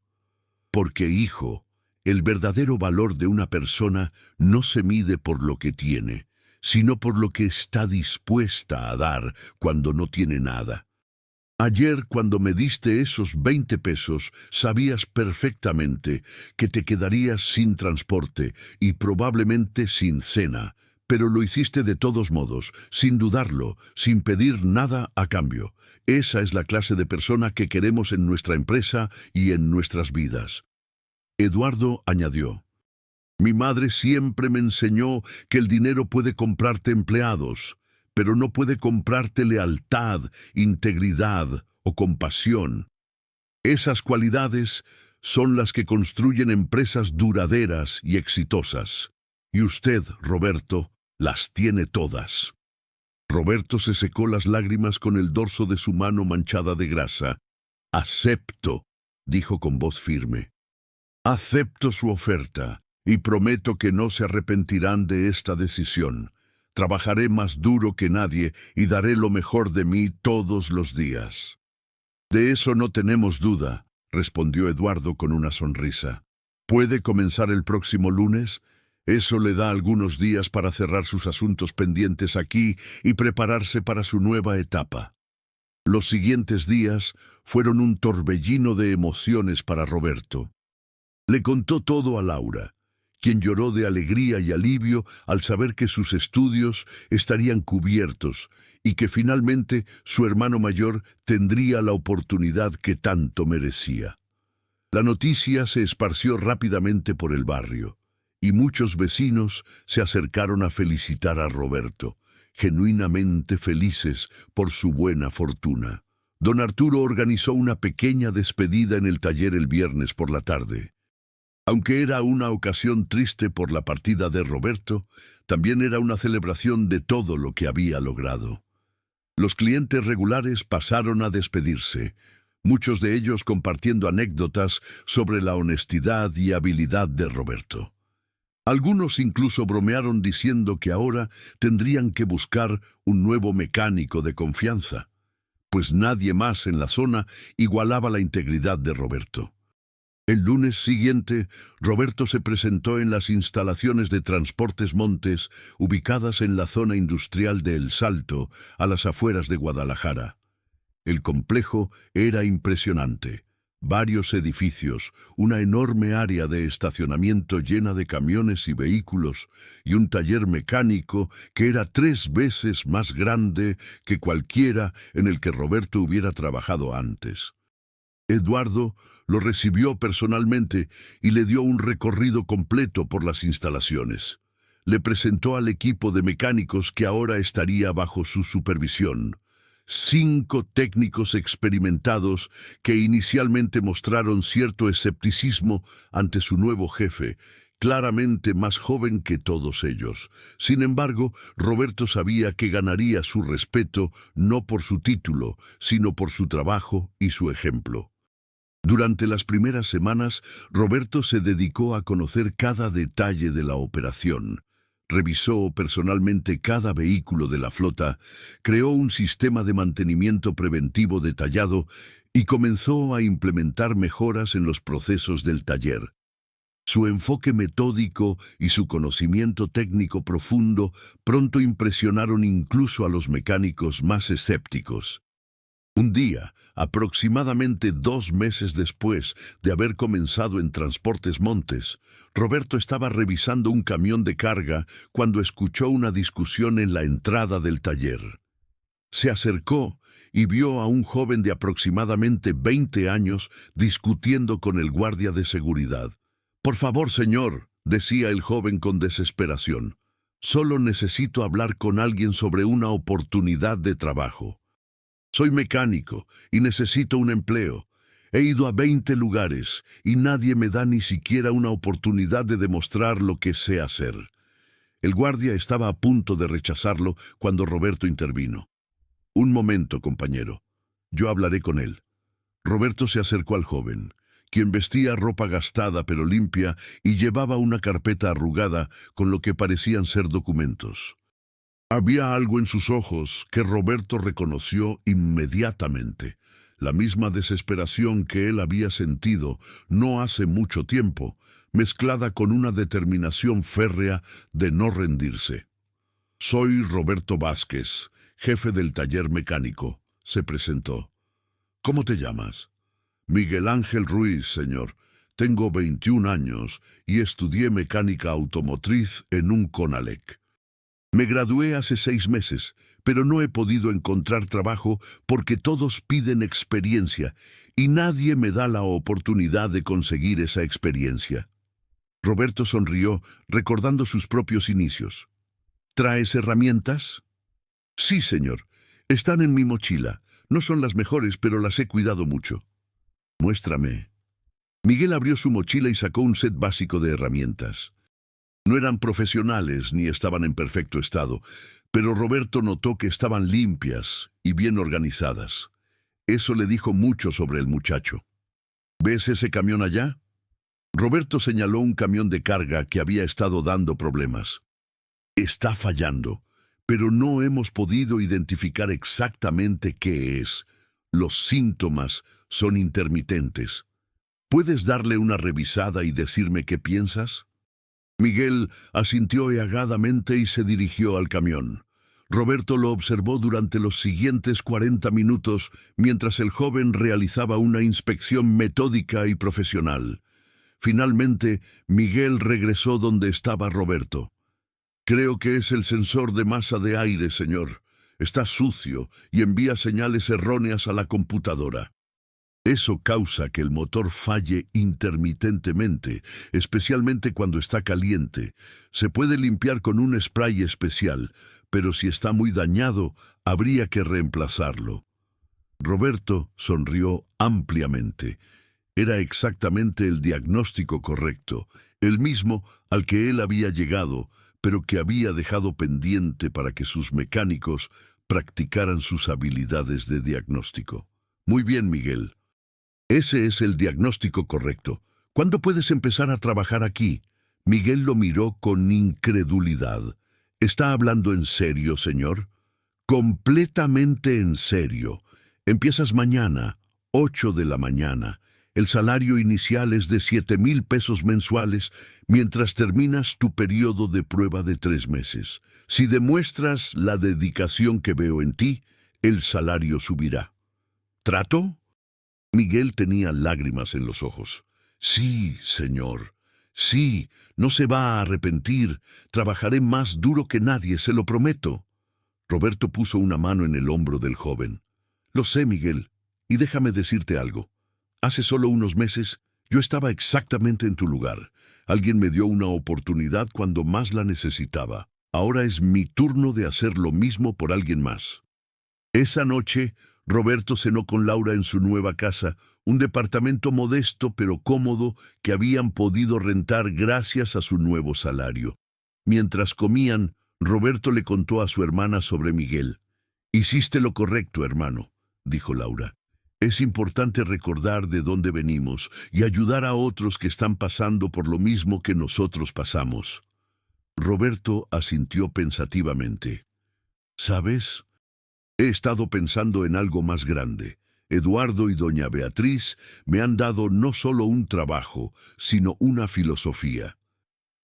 «Porque, hijo, el verdadero valor de una persona no se mide por lo que tiene, sino por lo que está dispuesta a dar cuando no tiene nada. Ayer, cuando me diste esos 20 pesos, sabías perfectamente que te quedarías sin transporte y probablemente sin cena, pero lo hiciste de todos modos, sin dudarlo, sin pedir nada a cambio. Esa es la clase de persona que queremos en nuestra empresa y en nuestras vidas». Eduardo añadió: «Mi madre siempre me enseñó que el dinero puede comprarte empleados, pero no puede comprarte lealtad, integridad o compasión. Esas cualidades son las que construyen empresas duraderas y exitosas. Y usted, Roberto, las tiene todas». Roberto se secó las lágrimas con el dorso de su mano manchada de grasa. «Acepto», dijo con voz firme. «Acepto su oferta y prometo que no se arrepentirán de esta decisión. Trabajaré más duro que nadie y daré lo mejor de mí todos los días». «De eso no tenemos duda», respondió Eduardo con una sonrisa. «¿Puede comenzar el próximo lunes? Eso le da algunos días para cerrar sus asuntos pendientes aquí y prepararse para su nueva etapa». Los siguientes días fueron un torbellino de emociones para Roberto. Le contó todo a Laura, quien lloró de alegría y alivio al saber que sus estudios estarían cubiertos y que finalmente su hermano mayor tendría la oportunidad que tanto merecía. La noticia se esparció rápidamente por el barrio, y muchos vecinos se acercaron a felicitar a Roberto, genuinamente felices por su buena fortuna. Don Arturo organizó una pequeña despedida en el taller el viernes por la tarde. Aunque era una ocasión triste por la partida de Roberto, también era una celebración de todo lo que había logrado. Los clientes regulares pasaron a despedirse, muchos de ellos compartiendo anécdotas sobre la honestidad y habilidad de Roberto. Algunos incluso bromearon diciendo que ahora tendrían que buscar un nuevo mecánico de confianza, pues nadie más en la zona igualaba la integridad de Roberto. El lunes siguiente, Roberto se presentó en las instalaciones de Transportes Montes, ubicadas en la zona industrial de El Salto, a las afueras de Guadalajara. El complejo era impresionante. Varios edificios, una enorme área de estacionamiento llena de camiones y vehículos, y un taller mecánico que era 3 veces más grande que cualquiera en el que Roberto hubiera trabajado antes. Eduardo lo recibió personalmente y le dio un recorrido completo por las instalaciones. Le presentó al equipo de mecánicos que ahora estaría bajo su supervisión. 5 técnicos experimentados que inicialmente mostraron cierto escepticismo ante su nuevo jefe, claramente más joven que todos ellos. Sin embargo, Roberto sabía que ganaría su respeto no por su título, sino por su trabajo y su ejemplo. Durante las primeras semanas, Roberto se dedicó a conocer cada detalle de la operación. Revisó personalmente cada vehículo de la flota, creó un sistema de mantenimiento preventivo detallado y comenzó a implementar mejoras en los procesos del taller. Su enfoque metódico y su conocimiento técnico profundo pronto impresionaron incluso a los mecánicos más escépticos. Un día, aproximadamente 2 meses después de haber comenzado en Transportes Montes, Roberto estaba revisando un camión de carga cuando escuchó una discusión en la entrada del taller. Se acercó y vio a un joven de aproximadamente 20 años discutiendo con el guardia de seguridad. «Por favor, señor», decía el joven con desesperación, «solo necesito hablar con alguien sobre una oportunidad de trabajo. Soy mecánico y necesito un empleo. He ido a 20 lugares y nadie me da ni siquiera una oportunidad de demostrar lo que sé hacer». El guardia estaba a punto de rechazarlo cuando Roberto intervino. «Un momento, compañero. Yo hablaré con él». Roberto se acercó al joven, quien vestía ropa gastada pero limpia y llevaba una carpeta arrugada con lo que parecían ser documentos. Había algo en sus ojos que Roberto reconoció inmediatamente, la misma desesperación que él había sentido no hace mucho tiempo, mezclada con una determinación férrea de no rendirse. «Soy Roberto Vázquez, jefe del taller mecánico», se presentó. «¿Cómo te llamas?» «Miguel Ángel Ruiz, señor. Tengo 21 años y estudié mecánica automotriz en un CONALEC. Me gradué hace 6 meses, pero no he podido encontrar trabajo porque todos piden experiencia y nadie me da la oportunidad de conseguir esa experiencia». Roberto sonrió, recordando sus propios inicios. «¿Traes herramientas?» «Sí, señor. Están en mi mochila. No son las mejores, pero las he cuidado mucho». «Muéstrame». Miguel abrió su mochila y sacó un set básico de herramientas. No eran profesionales ni estaban en perfecto estado, pero Roberto notó que estaban limpias y bien organizadas. Eso le dijo mucho sobre el muchacho. «¿Ves ese camión allá?» Roberto señaló un camión de carga que había estado dando problemas. «Está fallando, pero no hemos podido identificar exactamente qué es. Los síntomas son intermitentes. ¿Puedes darle una revisada y decirme qué piensas?» Miguel asintió ahagadamente y se dirigió al camión. Roberto lo observó durante los siguientes 40 minutos mientras el joven realizaba una inspección metódica y profesional. Finalmente, Miguel regresó donde estaba Roberto. «Creo que es el sensor de masa de aire, señor. Está sucio y envía señales erróneas a la computadora. Eso causa que el motor falle intermitentemente, especialmente cuando está caliente. Se puede limpiar con un spray especial, pero si está muy dañado, habría que reemplazarlo». Roberto sonrió ampliamente. Era exactamente el diagnóstico correcto, el mismo al que él había llegado, pero que había dejado pendiente para que sus mecánicos practicaran sus habilidades de diagnóstico. «Muy bien, Miguel. Ese es el diagnóstico correcto. ¿Cuándo puedes empezar a trabajar aquí?» Miguel lo miró con incredulidad. «¿Está hablando en serio, señor?» «Completamente en serio. Empiezas mañana, 8 de la mañana. El salario inicial es de 7,000 pesos mensuales mientras terminas tu periodo de prueba de 3 meses. Si demuestras la dedicación que veo en ti, el salario subirá. ¿Trato?» Miguel tenía lágrimas en los ojos. «Sí, señor. Sí, no se va a arrepentir. Trabajaré más duro que nadie, se lo prometo». Roberto puso una mano en el hombro del joven. «Lo sé, Miguel, y déjame decirte algo. Hace solo unos meses, yo estaba exactamente en tu lugar. Alguien me dio una oportunidad cuando más la necesitaba. Ahora es mi turno de hacer lo mismo por alguien más». Esa noche, Roberto cenó con Laura en su nueva casa, un departamento modesto pero cómodo que habían podido rentar gracias a su nuevo salario. Mientras comían, Roberto le contó a su hermana sobre Miguel. «Hiciste lo correcto, hermano», dijo Laura. «Es importante recordar de dónde venimos y ayudar a otros que están pasando por lo mismo que nosotros pasamos». Roberto asintió pensativamente. «¿Sabes? He estado pensando en algo más grande. Eduardo y doña Beatriz me han dado no solo un trabajo, sino una filosofía.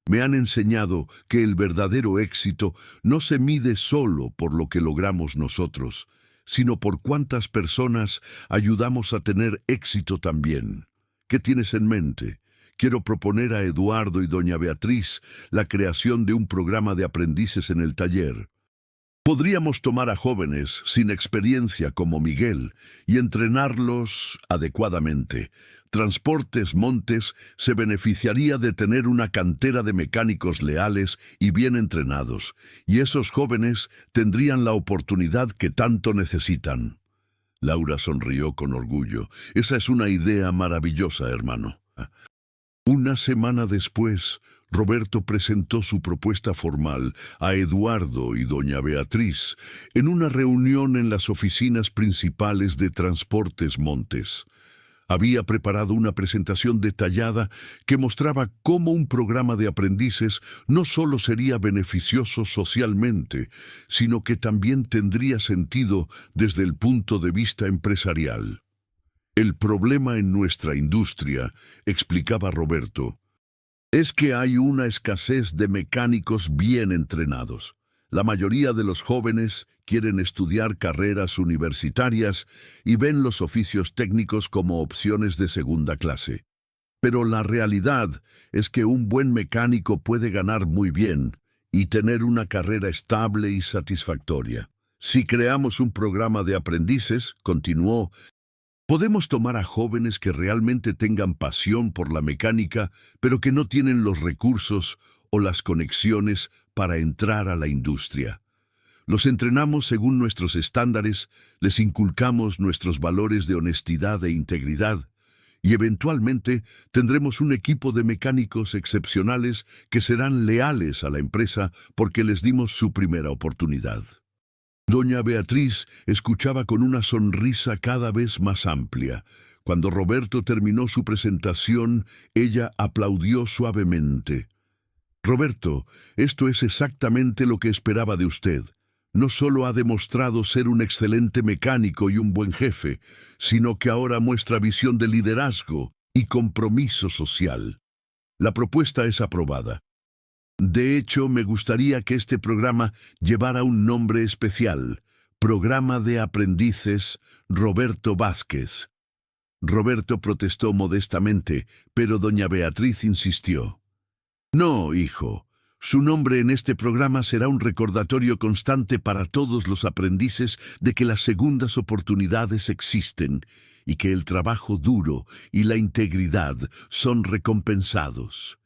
Me han enseñado que el verdadero éxito no se mide solo por lo que logramos nosotros, sino por cuántas personas ayudamos a tener éxito también. ¿Qué tienes en mente? Quiero proponer a Eduardo y doña Beatriz la creación de un programa de aprendices en el taller. Podríamos tomar a jóvenes sin experiencia como Miguel y entrenarlos adecuadamente. Transportes Montes se beneficiaría de tener una cantera de mecánicos leales y bien entrenados, y esos jóvenes tendrían la oportunidad que tanto necesitan. Laura sonrió con orgullo. Esa es una idea maravillosa, hermano. Una semana después, Roberto presentó su propuesta formal a Eduardo y doña Beatriz en una reunión en las oficinas principales de Transportes Montes. Había preparado una presentación detallada que mostraba cómo un programa de aprendices no solo sería beneficioso socialmente, sino que también tendría sentido desde el punto de vista empresarial. «El problema en nuestra industria», explicaba Roberto, «es que hay una escasez de mecánicos bien entrenados. La mayoría de los jóvenes quieren estudiar carreras universitarias y ven los oficios técnicos como opciones de segunda clase. Pero la realidad es que un buen mecánico puede ganar muy bien y tener una carrera estable y satisfactoria. Si creamos un programa de aprendices», continuó, «podemos tomar a jóvenes que realmente tengan pasión por la mecánica, pero que no tienen los recursos o las conexiones para entrar a la industria. Los entrenamos según nuestros estándares, les inculcamos nuestros valores de honestidad e integridad, y eventualmente tendremos un equipo de mecánicos excepcionales que serán leales a la empresa porque les dimos su primera oportunidad». Doña Beatriz escuchaba con una sonrisa cada vez más amplia. Cuando Roberto terminó su presentación, ella aplaudió suavemente. «Roberto, esto es exactamente lo que esperaba de usted. No solo ha demostrado ser un excelente mecánico y un buen jefe, sino que ahora muestra visión de liderazgo y compromiso social. La propuesta es aprobada. De hecho, me gustaría que este programa llevara un nombre especial: Programa de Aprendices Roberto Vázquez». Roberto protestó modestamente, pero doña Beatriz insistió. «No, hijo. Su nombre en este programa será un recordatorio constante para todos los aprendices de que las segundas oportunidades existen y que el trabajo duro y la integridad son recompensados.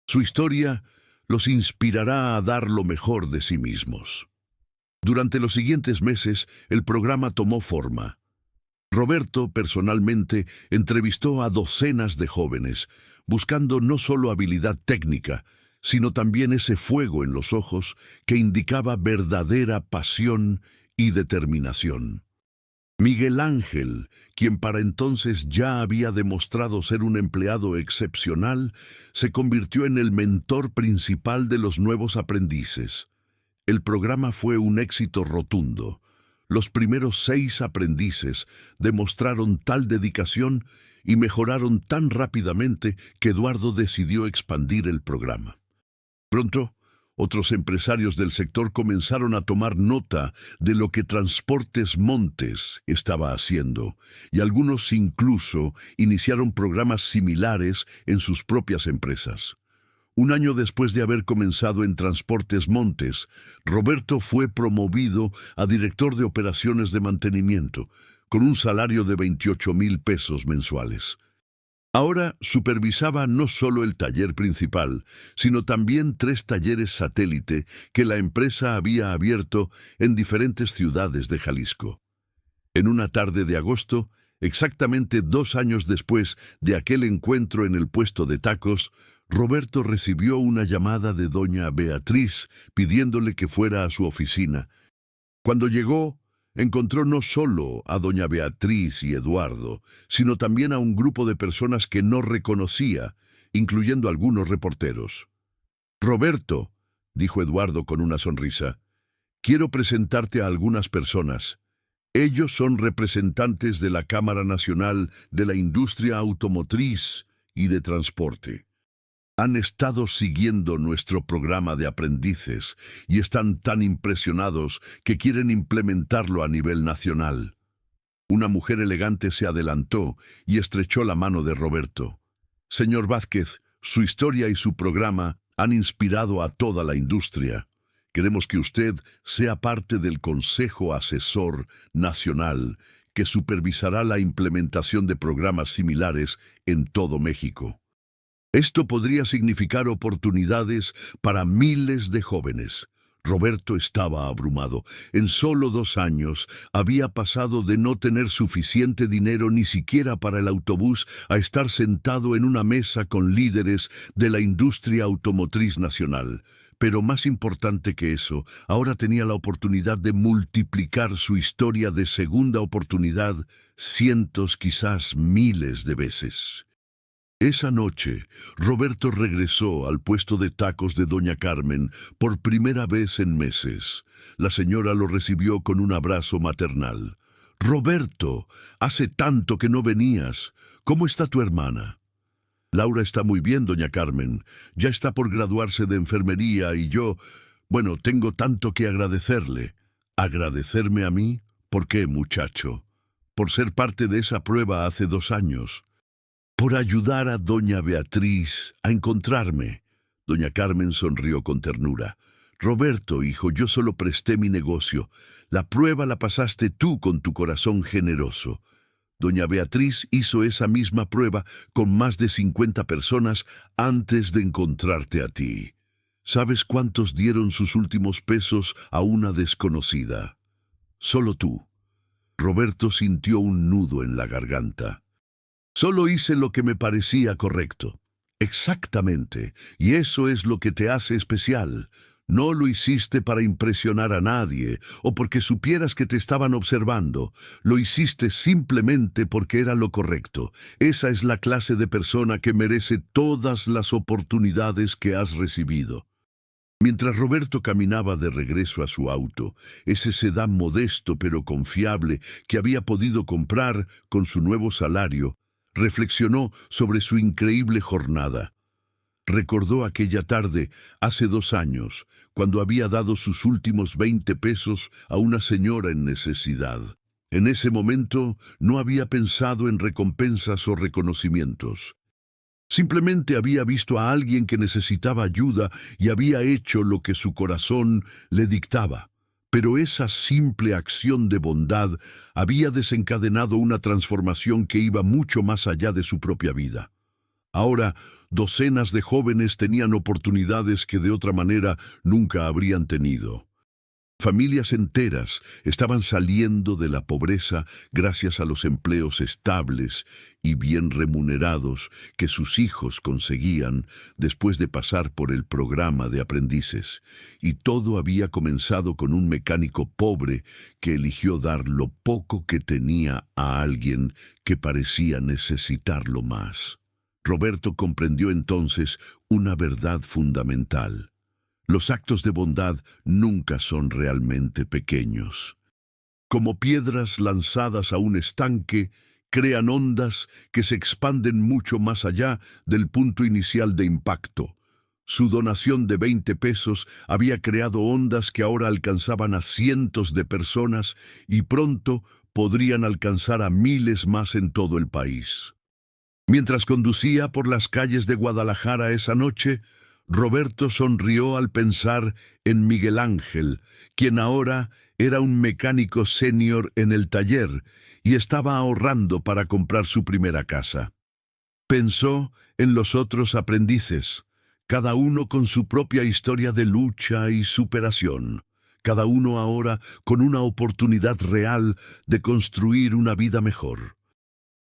Su historia los inspirará a dar lo mejor de sí mismos». Durante los siguientes meses, el programa tomó forma. Roberto, personalmente, entrevistó a docenas de jóvenes, buscando no solo habilidad técnica, sino también ese fuego en los ojos que indicaba verdadera pasión y determinación. Miguel Ángel, quien para entonces ya había demostrado ser un empleado excepcional, se convirtió en el mentor principal de los nuevos aprendices. El programa fue un éxito rotundo. Los primeros 6 aprendices demostraron tal dedicación y mejoraron tan rápidamente que Eduardo decidió expandir el programa. Pronto, otros empresarios del sector comenzaron a tomar nota de lo que Transportes Montes estaba haciendo, y algunos incluso iniciaron programas similares en sus propias empresas. Un año después de haber comenzado en Transportes Montes, Roberto fue promovido a director de operaciones de mantenimiento, con un salario de 28,000 pesos mensuales. Ahora supervisaba no solo el taller principal, sino también 3 talleres satélite que la empresa había abierto en diferentes ciudades de Jalisco. En una tarde de agosto, exactamente 2 años después de aquel encuentro en el puesto de tacos, Roberto recibió una llamada de doña Beatriz pidiéndole que fuera a su oficina. Cuando llegó, encontró no solo a doña Beatriz y Eduardo, sino también a un grupo de personas que no reconocía, incluyendo algunos reporteros. «Roberto», dijo Eduardo con una sonrisa, «quiero presentarte a algunas personas. Ellos son representantes de la Cámara Nacional de la Industria Automotriz y de Transporte. Han estado siguiendo nuestro programa de aprendices y están tan impresionados que quieren implementarlo a nivel nacional». Una mujer elegante se adelantó y estrechó la mano de Roberto. «Señor Vázquez, su historia y su programa han inspirado a toda la industria. Queremos que usted sea parte del Consejo Asesor Nacional que supervisará la implementación de programas similares en todo México. Esto podría significar oportunidades para miles de jóvenes». Roberto estaba abrumado. En solo 2 años había pasado de no tener suficiente dinero ni siquiera para el autobús a estar sentado en una mesa con líderes de la industria automotriz nacional. Pero más importante que eso, ahora tenía la oportunidad de multiplicar su historia de segunda oportunidad cientos, quizás miles de veces. Esa noche, Roberto regresó al puesto de tacos de doña Carmen por primera vez en meses. La señora lo recibió con un abrazo maternal. «Roberto, hace tanto que no venías. ¿Cómo está tu hermana?» «Laura está muy bien, doña Carmen. Ya está por graduarse de enfermería y yo, bueno, tengo tanto que agradecerle». «¿Agradecerme a mí? ¿Por qué, muchacho?» «Por ser parte de esa prueba hace 2 años». «Por ayudar a doña Beatriz a encontrarme». Doña Carmen sonrió con ternura. «Roberto, hijo, yo solo presté mi negocio. La prueba la pasaste tú con tu corazón generoso. Doña Beatriz hizo esa misma prueba con más de 50 personas antes de encontrarte a ti. ¿Sabes cuántos dieron sus últimos pesos a una desconocida? Solo tú». Roberto sintió un nudo en la garganta. «Solo hice lo que me parecía correcto». «Exactamente, y eso es lo que te hace especial. No lo hiciste para impresionar a nadie o porque supieras que te estaban observando. Lo hiciste simplemente porque era lo correcto. Esa es la clase de persona que merece todas las oportunidades que has recibido». Mientras Roberto caminaba de regreso a su auto, ese sedán modesto pero confiable que había podido comprar con su nuevo salario, reflexionó sobre su increíble jornada. Recordó aquella tarde, hace 2 años, cuando había dado sus últimos 20 pesos a una señora en necesidad. En ese momento no había pensado en recompensas o reconocimientos. Simplemente había visto a alguien que necesitaba ayuda y había hecho lo que su corazón le dictaba. Pero esa simple acción de bondad había desencadenado una transformación que iba mucho más allá de su propia vida. Ahora, docenas de jóvenes tenían oportunidades que de otra manera nunca habrían tenido. Familias enteras estaban saliendo de la pobreza gracias a los empleos estables y bien remunerados que sus hijos conseguían después de pasar por el programa de aprendices. Y todo había comenzado con un mecánico pobre que eligió dar lo poco que tenía a alguien que parecía necesitarlo más. Roberto comprendió entonces una verdad fundamental. Los actos de bondad nunca son realmente pequeños. Como piedras lanzadas a un estanque, crean ondas que se expanden mucho más allá del punto inicial de impacto. Su donación de 20 pesos había creado ondas que ahora alcanzaban a cientos de personas y pronto podrían alcanzar a miles más en todo el país. Mientras conducía por las calles de Guadalajara esa noche, Roberto sonrió al pensar en Miguel Ángel, quien ahora era un mecánico senior en el taller y estaba ahorrando para comprar su primera casa. Pensó en los otros aprendices, cada uno con su propia historia de lucha y superación, cada uno ahora con una oportunidad real de construir una vida mejor.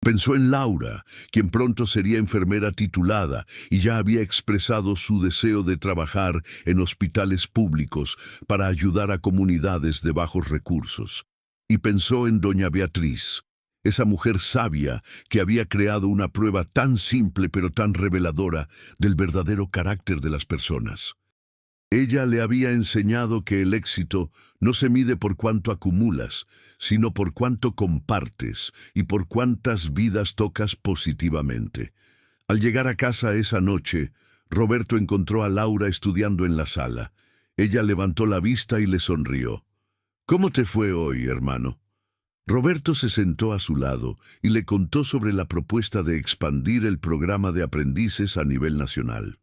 Pensó en Laura, quien pronto sería enfermera titulada y ya había expresado su deseo de trabajar en hospitales públicos para ayudar a comunidades de bajos recursos. Y pensó en doña Beatriz, esa mujer sabia que había creado una prueba tan simple pero tan reveladora del verdadero carácter de las personas. Ella le había enseñado que el éxito no se mide por cuánto acumulas, sino por cuánto compartes y por cuántas vidas tocas positivamente. Al llegar a casa esa noche, Roberto encontró a Laura estudiando en la sala. Ella levantó la vista y le sonrió. «¿Cómo te fue hoy, hermano?» Roberto se sentó a su lado y le contó sobre la propuesta de expandir el programa de aprendices a nivel nacional.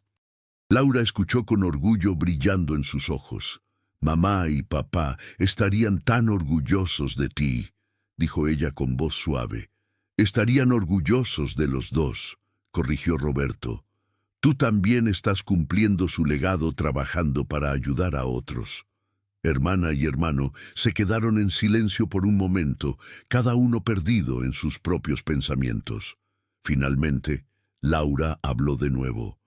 Laura escuchó con orgullo brillando en sus ojos. «Mamá y papá estarían tan orgullosos de ti», dijo ella con voz suave. «Estarían orgullosos de los dos», corrigió Roberto. «Tú también estás cumpliendo su legado trabajando para ayudar a otros». Hermana y hermano se quedaron en silencio por un momento, cada uno perdido en sus propios pensamientos. Finalmente, Laura habló de nuevo.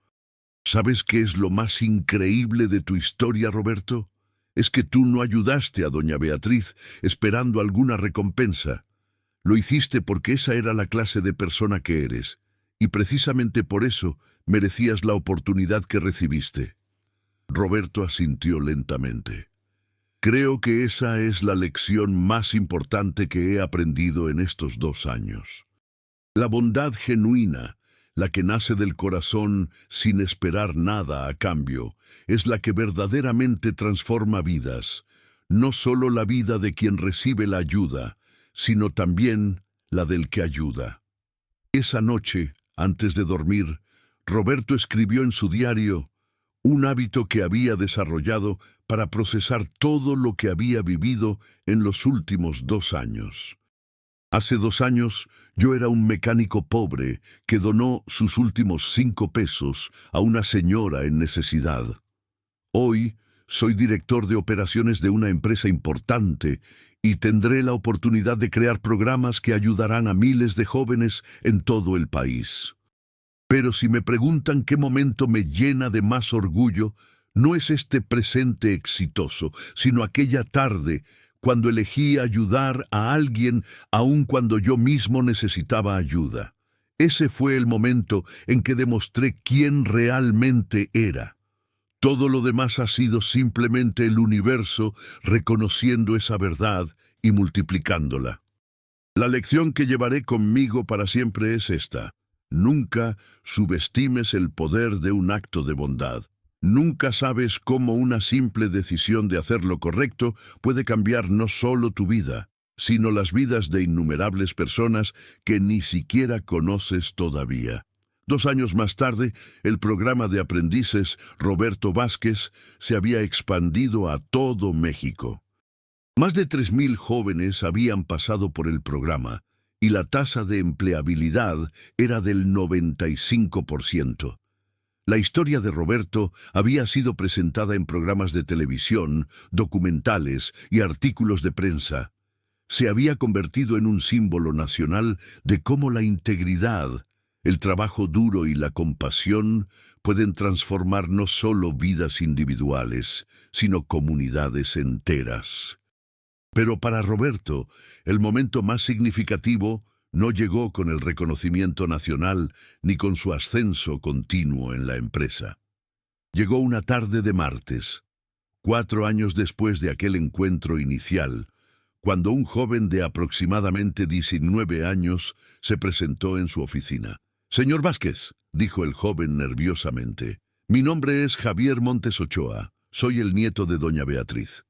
«¿Sabes qué es lo más increíble de tu historia, Roberto? Es que tú no ayudaste a doña Beatriz esperando alguna recompensa. Lo hiciste porque esa era la clase de persona que eres, y precisamente por eso merecías la oportunidad que recibiste». Roberto asintió lentamente. «Creo que esa es la lección más importante que he aprendido en estos 2 años. La bondad genuina, la que nace del corazón sin esperar nada a cambio, es la que verdaderamente transforma vidas, no solo la vida de quien recibe la ayuda, sino también la del que ayuda». Esa noche, antes de dormir, Roberto escribió en su diario un hábito que había desarrollado para procesar todo lo que había vivido en los últimos 2 años. «Hace 2 años yo era un mecánico pobre que donó sus últimos 5 pesos a una señora en necesidad. Hoy soy director de operaciones de una empresa importante y tendré la oportunidad de crear programas que ayudarán a miles de jóvenes en todo el país. Pero si me preguntan qué momento me llena de más orgullo, no es este presente exitoso, sino aquella tarde cuando elegí ayudar a alguien aun cuando yo mismo necesitaba ayuda. Ese fue el momento en que demostré quién realmente era. Todo lo demás ha sido simplemente el universo reconociendo esa verdad y multiplicándola. La lección que llevaré conmigo para siempre es esta: nunca subestimes el poder de un acto de bondad. Nunca sabes cómo una simple decisión de hacer lo correcto puede cambiar no solo tu vida, sino las vidas de innumerables personas que ni siquiera conoces todavía. 2 años más tarde, el programa de aprendices Roberto Vázquez se había expandido a todo México. Más de 3,000 jóvenes habían pasado por el programa y la tasa de empleabilidad era del 95%. La historia de Roberto había sido presentada en programas de televisión, documentales y artículos de prensa. Se había convertido en un símbolo nacional de cómo la integridad, el trabajo duro y la compasión pueden transformar no solo vidas individuales, sino comunidades enteras. Pero para Roberto, el momento más significativo no llegó con el reconocimiento nacional ni con su ascenso continuo en la empresa. Llegó una tarde de martes, 4 años después de aquel encuentro inicial, cuando un joven de aproximadamente 19 años se presentó en su oficina. «Señor Vázquez», dijo el joven nerviosamente, «mi nombre es Javier Montes Ochoa, soy el nieto de doña Beatriz».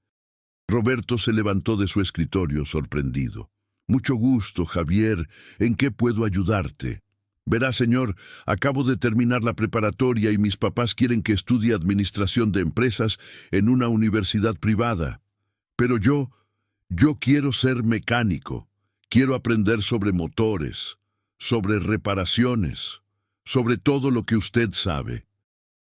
Roberto se levantó de su escritorio sorprendido. «Mucho gusto, Javier. ¿En qué puedo ayudarte?» «Verá, señor, acabo de terminar la preparatoria y mis papás quieren que estudie administración de empresas en una universidad privada. Pero yo quiero ser mecánico. Quiero aprender sobre motores, sobre reparaciones, sobre todo lo que usted sabe.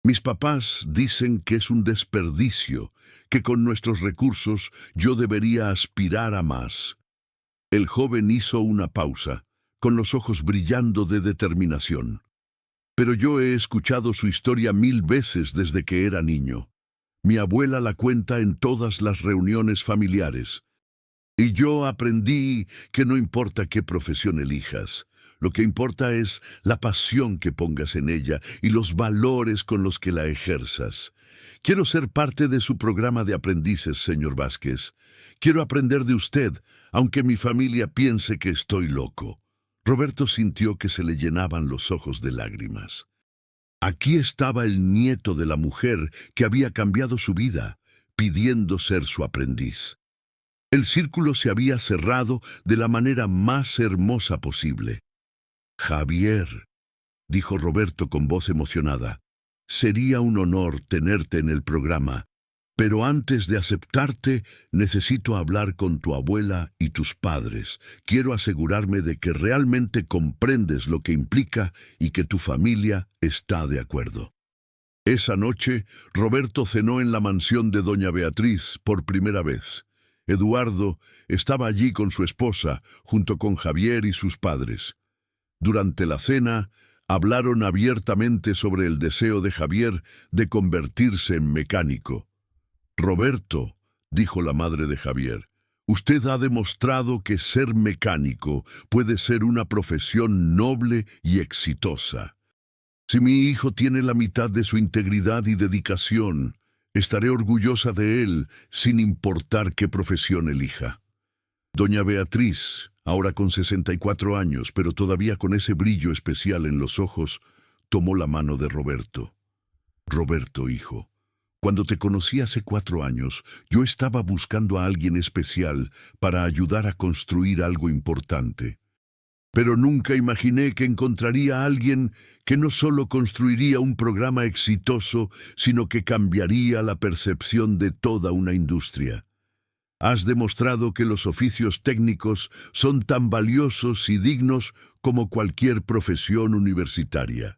Mis papás dicen que es un desperdicio, que con nuestros recursos yo debería aspirar a más. El joven hizo una pausa, con los ojos brillando de determinación. Pero yo he escuchado su historia 1000 veces desde que era niño. Mi abuela la cuenta en todas las reuniones familiares. Y yo aprendí que no importa qué profesión elijas, lo que importa es la pasión que pongas en ella y los valores con los que la ejerzas. Quiero ser parte de su programa de aprendices, señor Vázquez. Quiero aprender de usted, aunque mi familia piense que estoy loco. Roberto sintió que se le llenaban los ojos de lágrimas. Aquí estaba el nieto de la mujer que había cambiado su vida, pidiendo ser su aprendiz. El círculo se había cerrado de la manera más hermosa posible. Javier, dijo Roberto con voz emocionada, sería un honor tenerte en el programa, pero antes de aceptarte necesito hablar con tu abuela y tus padres. Quiero asegurarme de que realmente comprendes lo que implica y que tu familia está de acuerdo. Esa noche, Roberto cenó en la mansión de doña Beatriz por primera vez. Eduardo estaba allí con su esposa, junto con Javier y sus padres. Durante la cena, hablaron abiertamente sobre el deseo de Javier de convertirse en mecánico. Roberto, dijo la madre de Javier, usted ha demostrado que ser mecánico puede ser una profesión noble y exitosa. Si mi hijo tiene la mitad de su integridad y dedicación, estaré orgullosa de él, sin importar qué profesión elija. Doña Beatriz, ahora con 64 años, pero todavía con ese brillo especial en los ojos, tomó la mano de Roberto. Roberto, hijo, cuando te conocí hace 4 años, yo estaba buscando a alguien especial para ayudar a construir algo importante. Pero nunca imaginé que encontraría a alguien que no solo construiría un programa exitoso, sino que cambiaría la percepción de toda una industria. Has demostrado que los oficios técnicos son tan valiosos y dignos como cualquier profesión universitaria.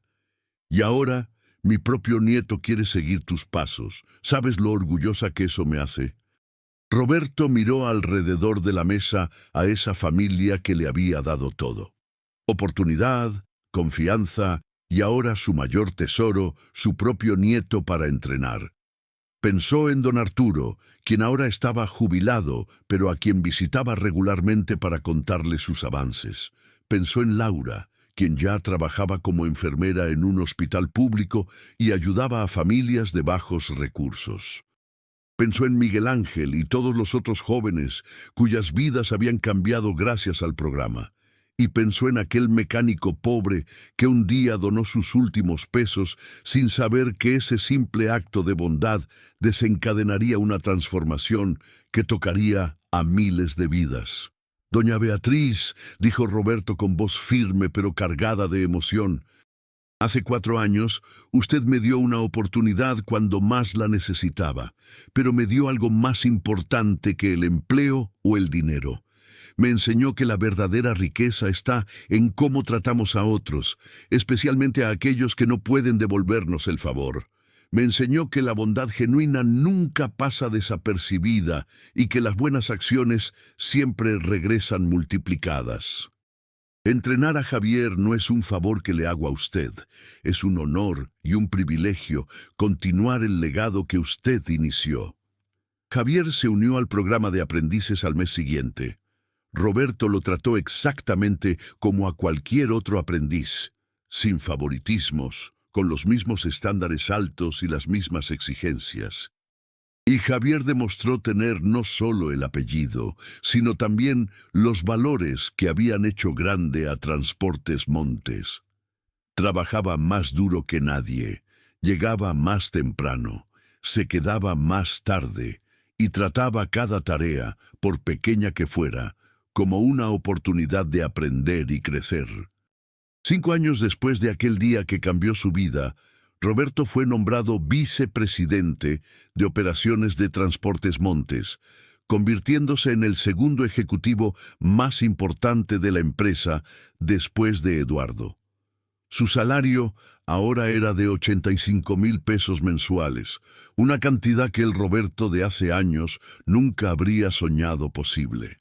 Y ahora, mi propio nieto quiere seguir tus pasos. ¿Sabes lo orgullosa que eso me hace? Roberto miró alrededor de la mesa a esa familia que le había dado todo. Oportunidad, confianza y ahora su mayor tesoro, su propio nieto para entrenar. Pensó en don Arturo, quien ahora estaba jubilado, pero a quien visitaba regularmente para contarle sus avances. Pensó en Laura, quien ya trabajaba como enfermera en un hospital público y ayudaba a familias de bajos recursos. Pensó en Miguel Ángel y todos los otros jóvenes cuyas vidas habían cambiado gracias al programa. Y pensó en aquel mecánico pobre que un día donó sus últimos pesos sin saber que ese simple acto de bondad desencadenaría una transformación que tocaría a miles de vidas. Doña Beatriz, dijo Roberto con voz firme pero cargada de emoción, hace 4 años usted me dio una oportunidad cuando más la necesitaba, pero me dio algo más importante que el empleo o el dinero. Me enseñó que la verdadera riqueza está en cómo tratamos a otros, especialmente a aquellos que no pueden devolvernos el favor. Me enseñó que la bondad genuina nunca pasa desapercibida y que las buenas acciones siempre regresan multiplicadas. Entrenar a Javier no es un favor que le hago a usted, es un honor y un privilegio continuar el legado que usted inició. Javier se unió al programa de aprendices al mes siguiente. Roberto lo trató exactamente como a cualquier otro aprendiz, sin favoritismos, con los mismos estándares altos y las mismas exigencias. Y Javier demostró tener no solo el apellido, sino también los valores que habían hecho grande a Transportes Montes. Trabajaba más duro que nadie, llegaba más temprano, se quedaba más tarde y trataba cada tarea, por pequeña que fuera, como una oportunidad de aprender y crecer. 5 años después de aquel día que cambió su vida, Roberto fue nombrado vicepresidente de operaciones de Transportes Montes, convirtiéndose en el segundo ejecutivo más importante de la empresa después de Eduardo. Su salario ahora era de 85,000 pesos mensuales, una cantidad que el Roberto de hace años nunca habría soñado posible.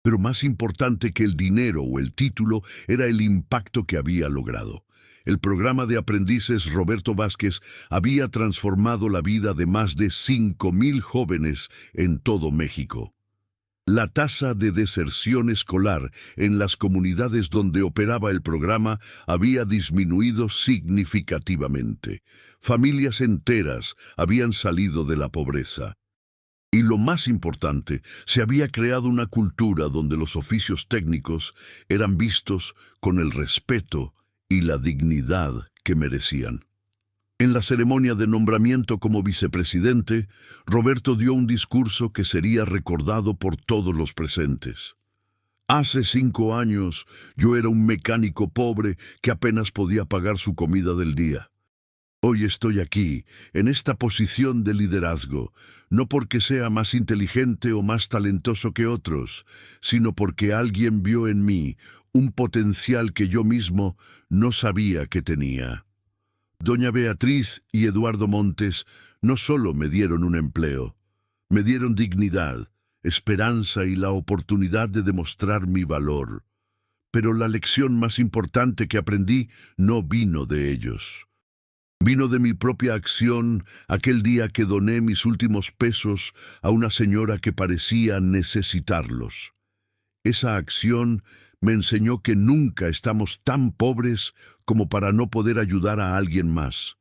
Pero más importante que el dinero o el título era el impacto que había logrado. El programa de aprendices Roberto Vázquez había transformado la vida de más de 5,000 jóvenes en todo México. La tasa de deserción escolar en las comunidades donde operaba el programa había disminuido significativamente. Familias enteras habían salido de la pobreza. Y lo más importante, se había creado una cultura donde los oficios técnicos eran vistos con el respeto y la dignidad que merecían. En la ceremonia de nombramiento como vicepresidente, Roberto dio un discurso que sería recordado por todos los presentes. Hace 5 años yo era un mecánico pobre que apenas podía pagar su comida del día. Hoy estoy aquí, en esta posición de liderazgo, no porque sea más inteligente o más talentoso que otros, sino porque alguien vio en mí un potencial que yo mismo no sabía que tenía. Doña Beatriz y Eduardo Montes no solo me dieron un empleo, me dieron dignidad, esperanza y la oportunidad de demostrar mi valor. Pero la lección más importante que aprendí no vino de ellos. Vino de mi propia acción aquel día que doné mis últimos pesos a una señora que parecía necesitarlos. Esa acción me enseñó que nunca estamos tan pobres como para no poder ayudar a alguien más,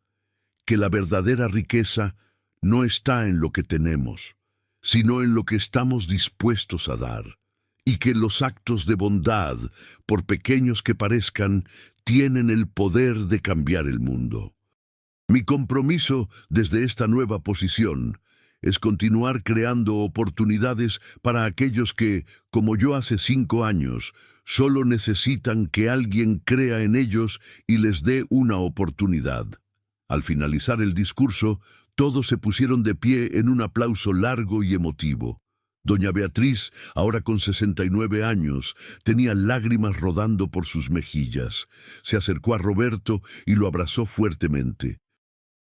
que la verdadera riqueza no está en lo que tenemos, sino en lo que estamos dispuestos a dar, y que los actos de bondad, por pequeños que parezcan, tienen el poder de cambiar el mundo. Mi compromiso desde esta nueva posición es continuar creando oportunidades para aquellos que, como yo hace 5 años, solo necesitan que alguien crea en ellos y les dé una oportunidad. Al finalizar el discurso, todos se pusieron de pie en un aplauso largo y emotivo. Doña Beatriz, ahora con 69 años, tenía lágrimas rodando por sus mejillas. Se acercó a Roberto y lo abrazó fuertemente.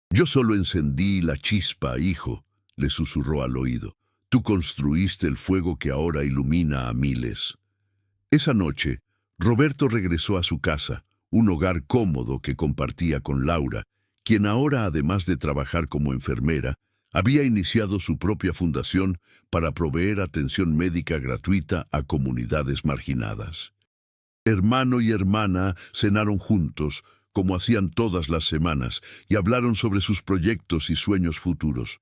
«Yo solo encendí la chispa, hijo», le susurró al oído. «Tú construiste el fuego que ahora ilumina a miles». Esa noche, Roberto regresó a su casa, un hogar cómodo que compartía con Laura, quien ahora, además de trabajar como enfermera, había iniciado su propia fundación para proveer atención médica gratuita a comunidades marginadas. Hermano y hermana cenaron juntos, como hacían todas las semanas, y hablaron sobre sus proyectos y sueños futuros.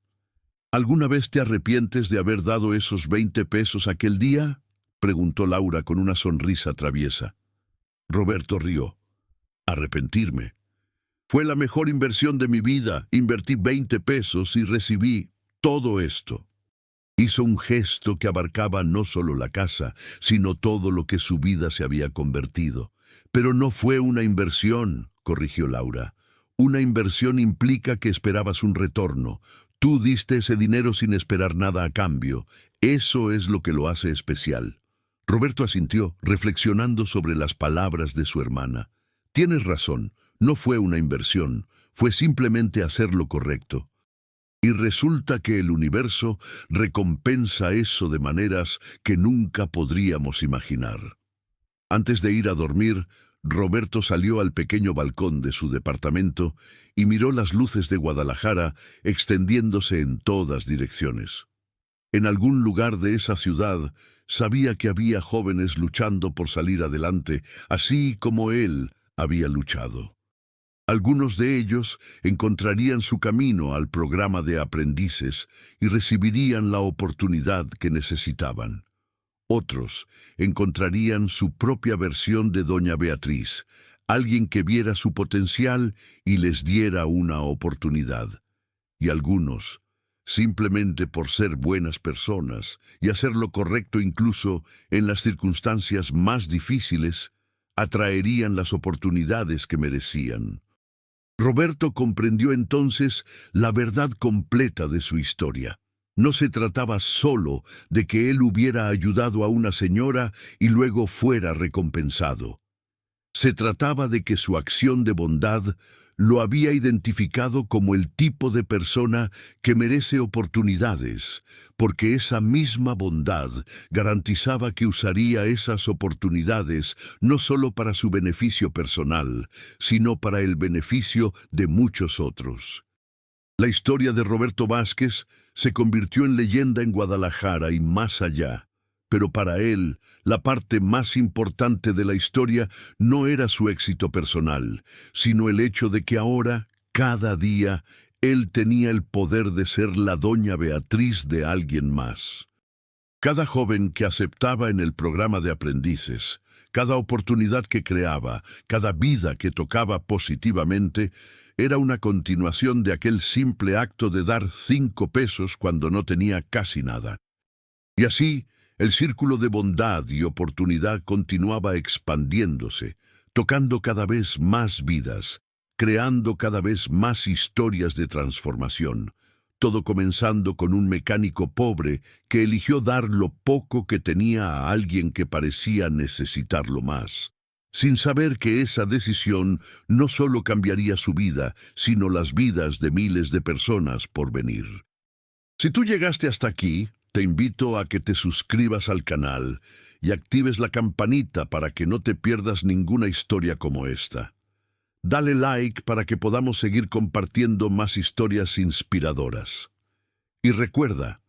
«¿Alguna vez te arrepientes de haber dado esos 20 pesos aquel día?», preguntó Laura con una sonrisa traviesa. Roberto rió. «¿Arrepentirme? Fue la mejor inversión de mi vida. Invertí 20 pesos y recibí todo esto». Hizo un gesto que abarcaba no solo la casa, sino todo lo que su vida se había convertido. «Pero no fue una inversión», corrigió Laura. «Una inversión implica que esperabas un retorno. Tú diste ese dinero sin esperar nada a cambio. Eso es lo que lo hace especial». Roberto asintió, reflexionando sobre las palabras de su hermana. «Tienes razón, no fue una inversión, fue simplemente hacer lo correcto. Y resulta que el universo recompensa eso de maneras que nunca podríamos imaginar». Antes de ir a dormir, Roberto salió al pequeño balcón de su departamento y miró las luces de Guadalajara extendiéndose en todas direcciones. En algún lugar de esa ciudad sabía que había jóvenes luchando por salir adelante, así como él había luchado. Algunos de ellos encontrarían su camino al programa de aprendices y recibirían la oportunidad que necesitaban. Otros encontrarían su propia versión de Doña Beatriz, alguien que viera su potencial y les diera una oportunidad. Y algunos, simplemente por ser buenas personas y hacer lo correcto incluso en las circunstancias más difíciles, atraerían las oportunidades que merecían. Roberto comprendió entonces la verdad completa de su historia. No se trataba solo de que él hubiera ayudado a una señora y luego fuera recompensado. Se trataba de que su acción de bondad lo había identificado como el tipo de persona que merece oportunidades, porque esa misma bondad garantizaba que usaría esas oportunidades no solo para su beneficio personal, sino para el beneficio de muchos otros. La historia de Roberto Vázquez se convirtió en leyenda en Guadalajara y más allá. Pero para él, la parte más importante de la historia no era su éxito personal, sino el hecho de que ahora, cada día, él tenía el poder de ser la doña Beatriz de alguien más. Cada joven que aceptaba en el programa de aprendices, cada oportunidad que creaba, cada vida que tocaba positivamente, era una continuación de aquel simple acto de dar 5 pesos cuando no tenía casi nada. Y así, el círculo de bondad y oportunidad continuaba expandiéndose, tocando cada vez más vidas, creando cada vez más historias de transformación, todo comenzando con un mecánico pobre que eligió dar lo poco que tenía a alguien que parecía necesitarlo más, sin saber que esa decisión no solo cambiaría su vida, sino las vidas de miles de personas por venir. Si tú llegaste hasta aquí, te invito a que te suscribas al canal y actives la campanita para que no te pierdas ninguna historia como esta. Dale like para que podamos seguir compartiendo más historias inspiradoras. Y recuerda,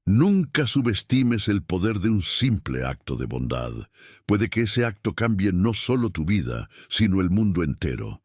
nunca subestimes el poder de un simple acto de bondad. Puede que ese acto cambie no solo tu vida, sino el mundo entero.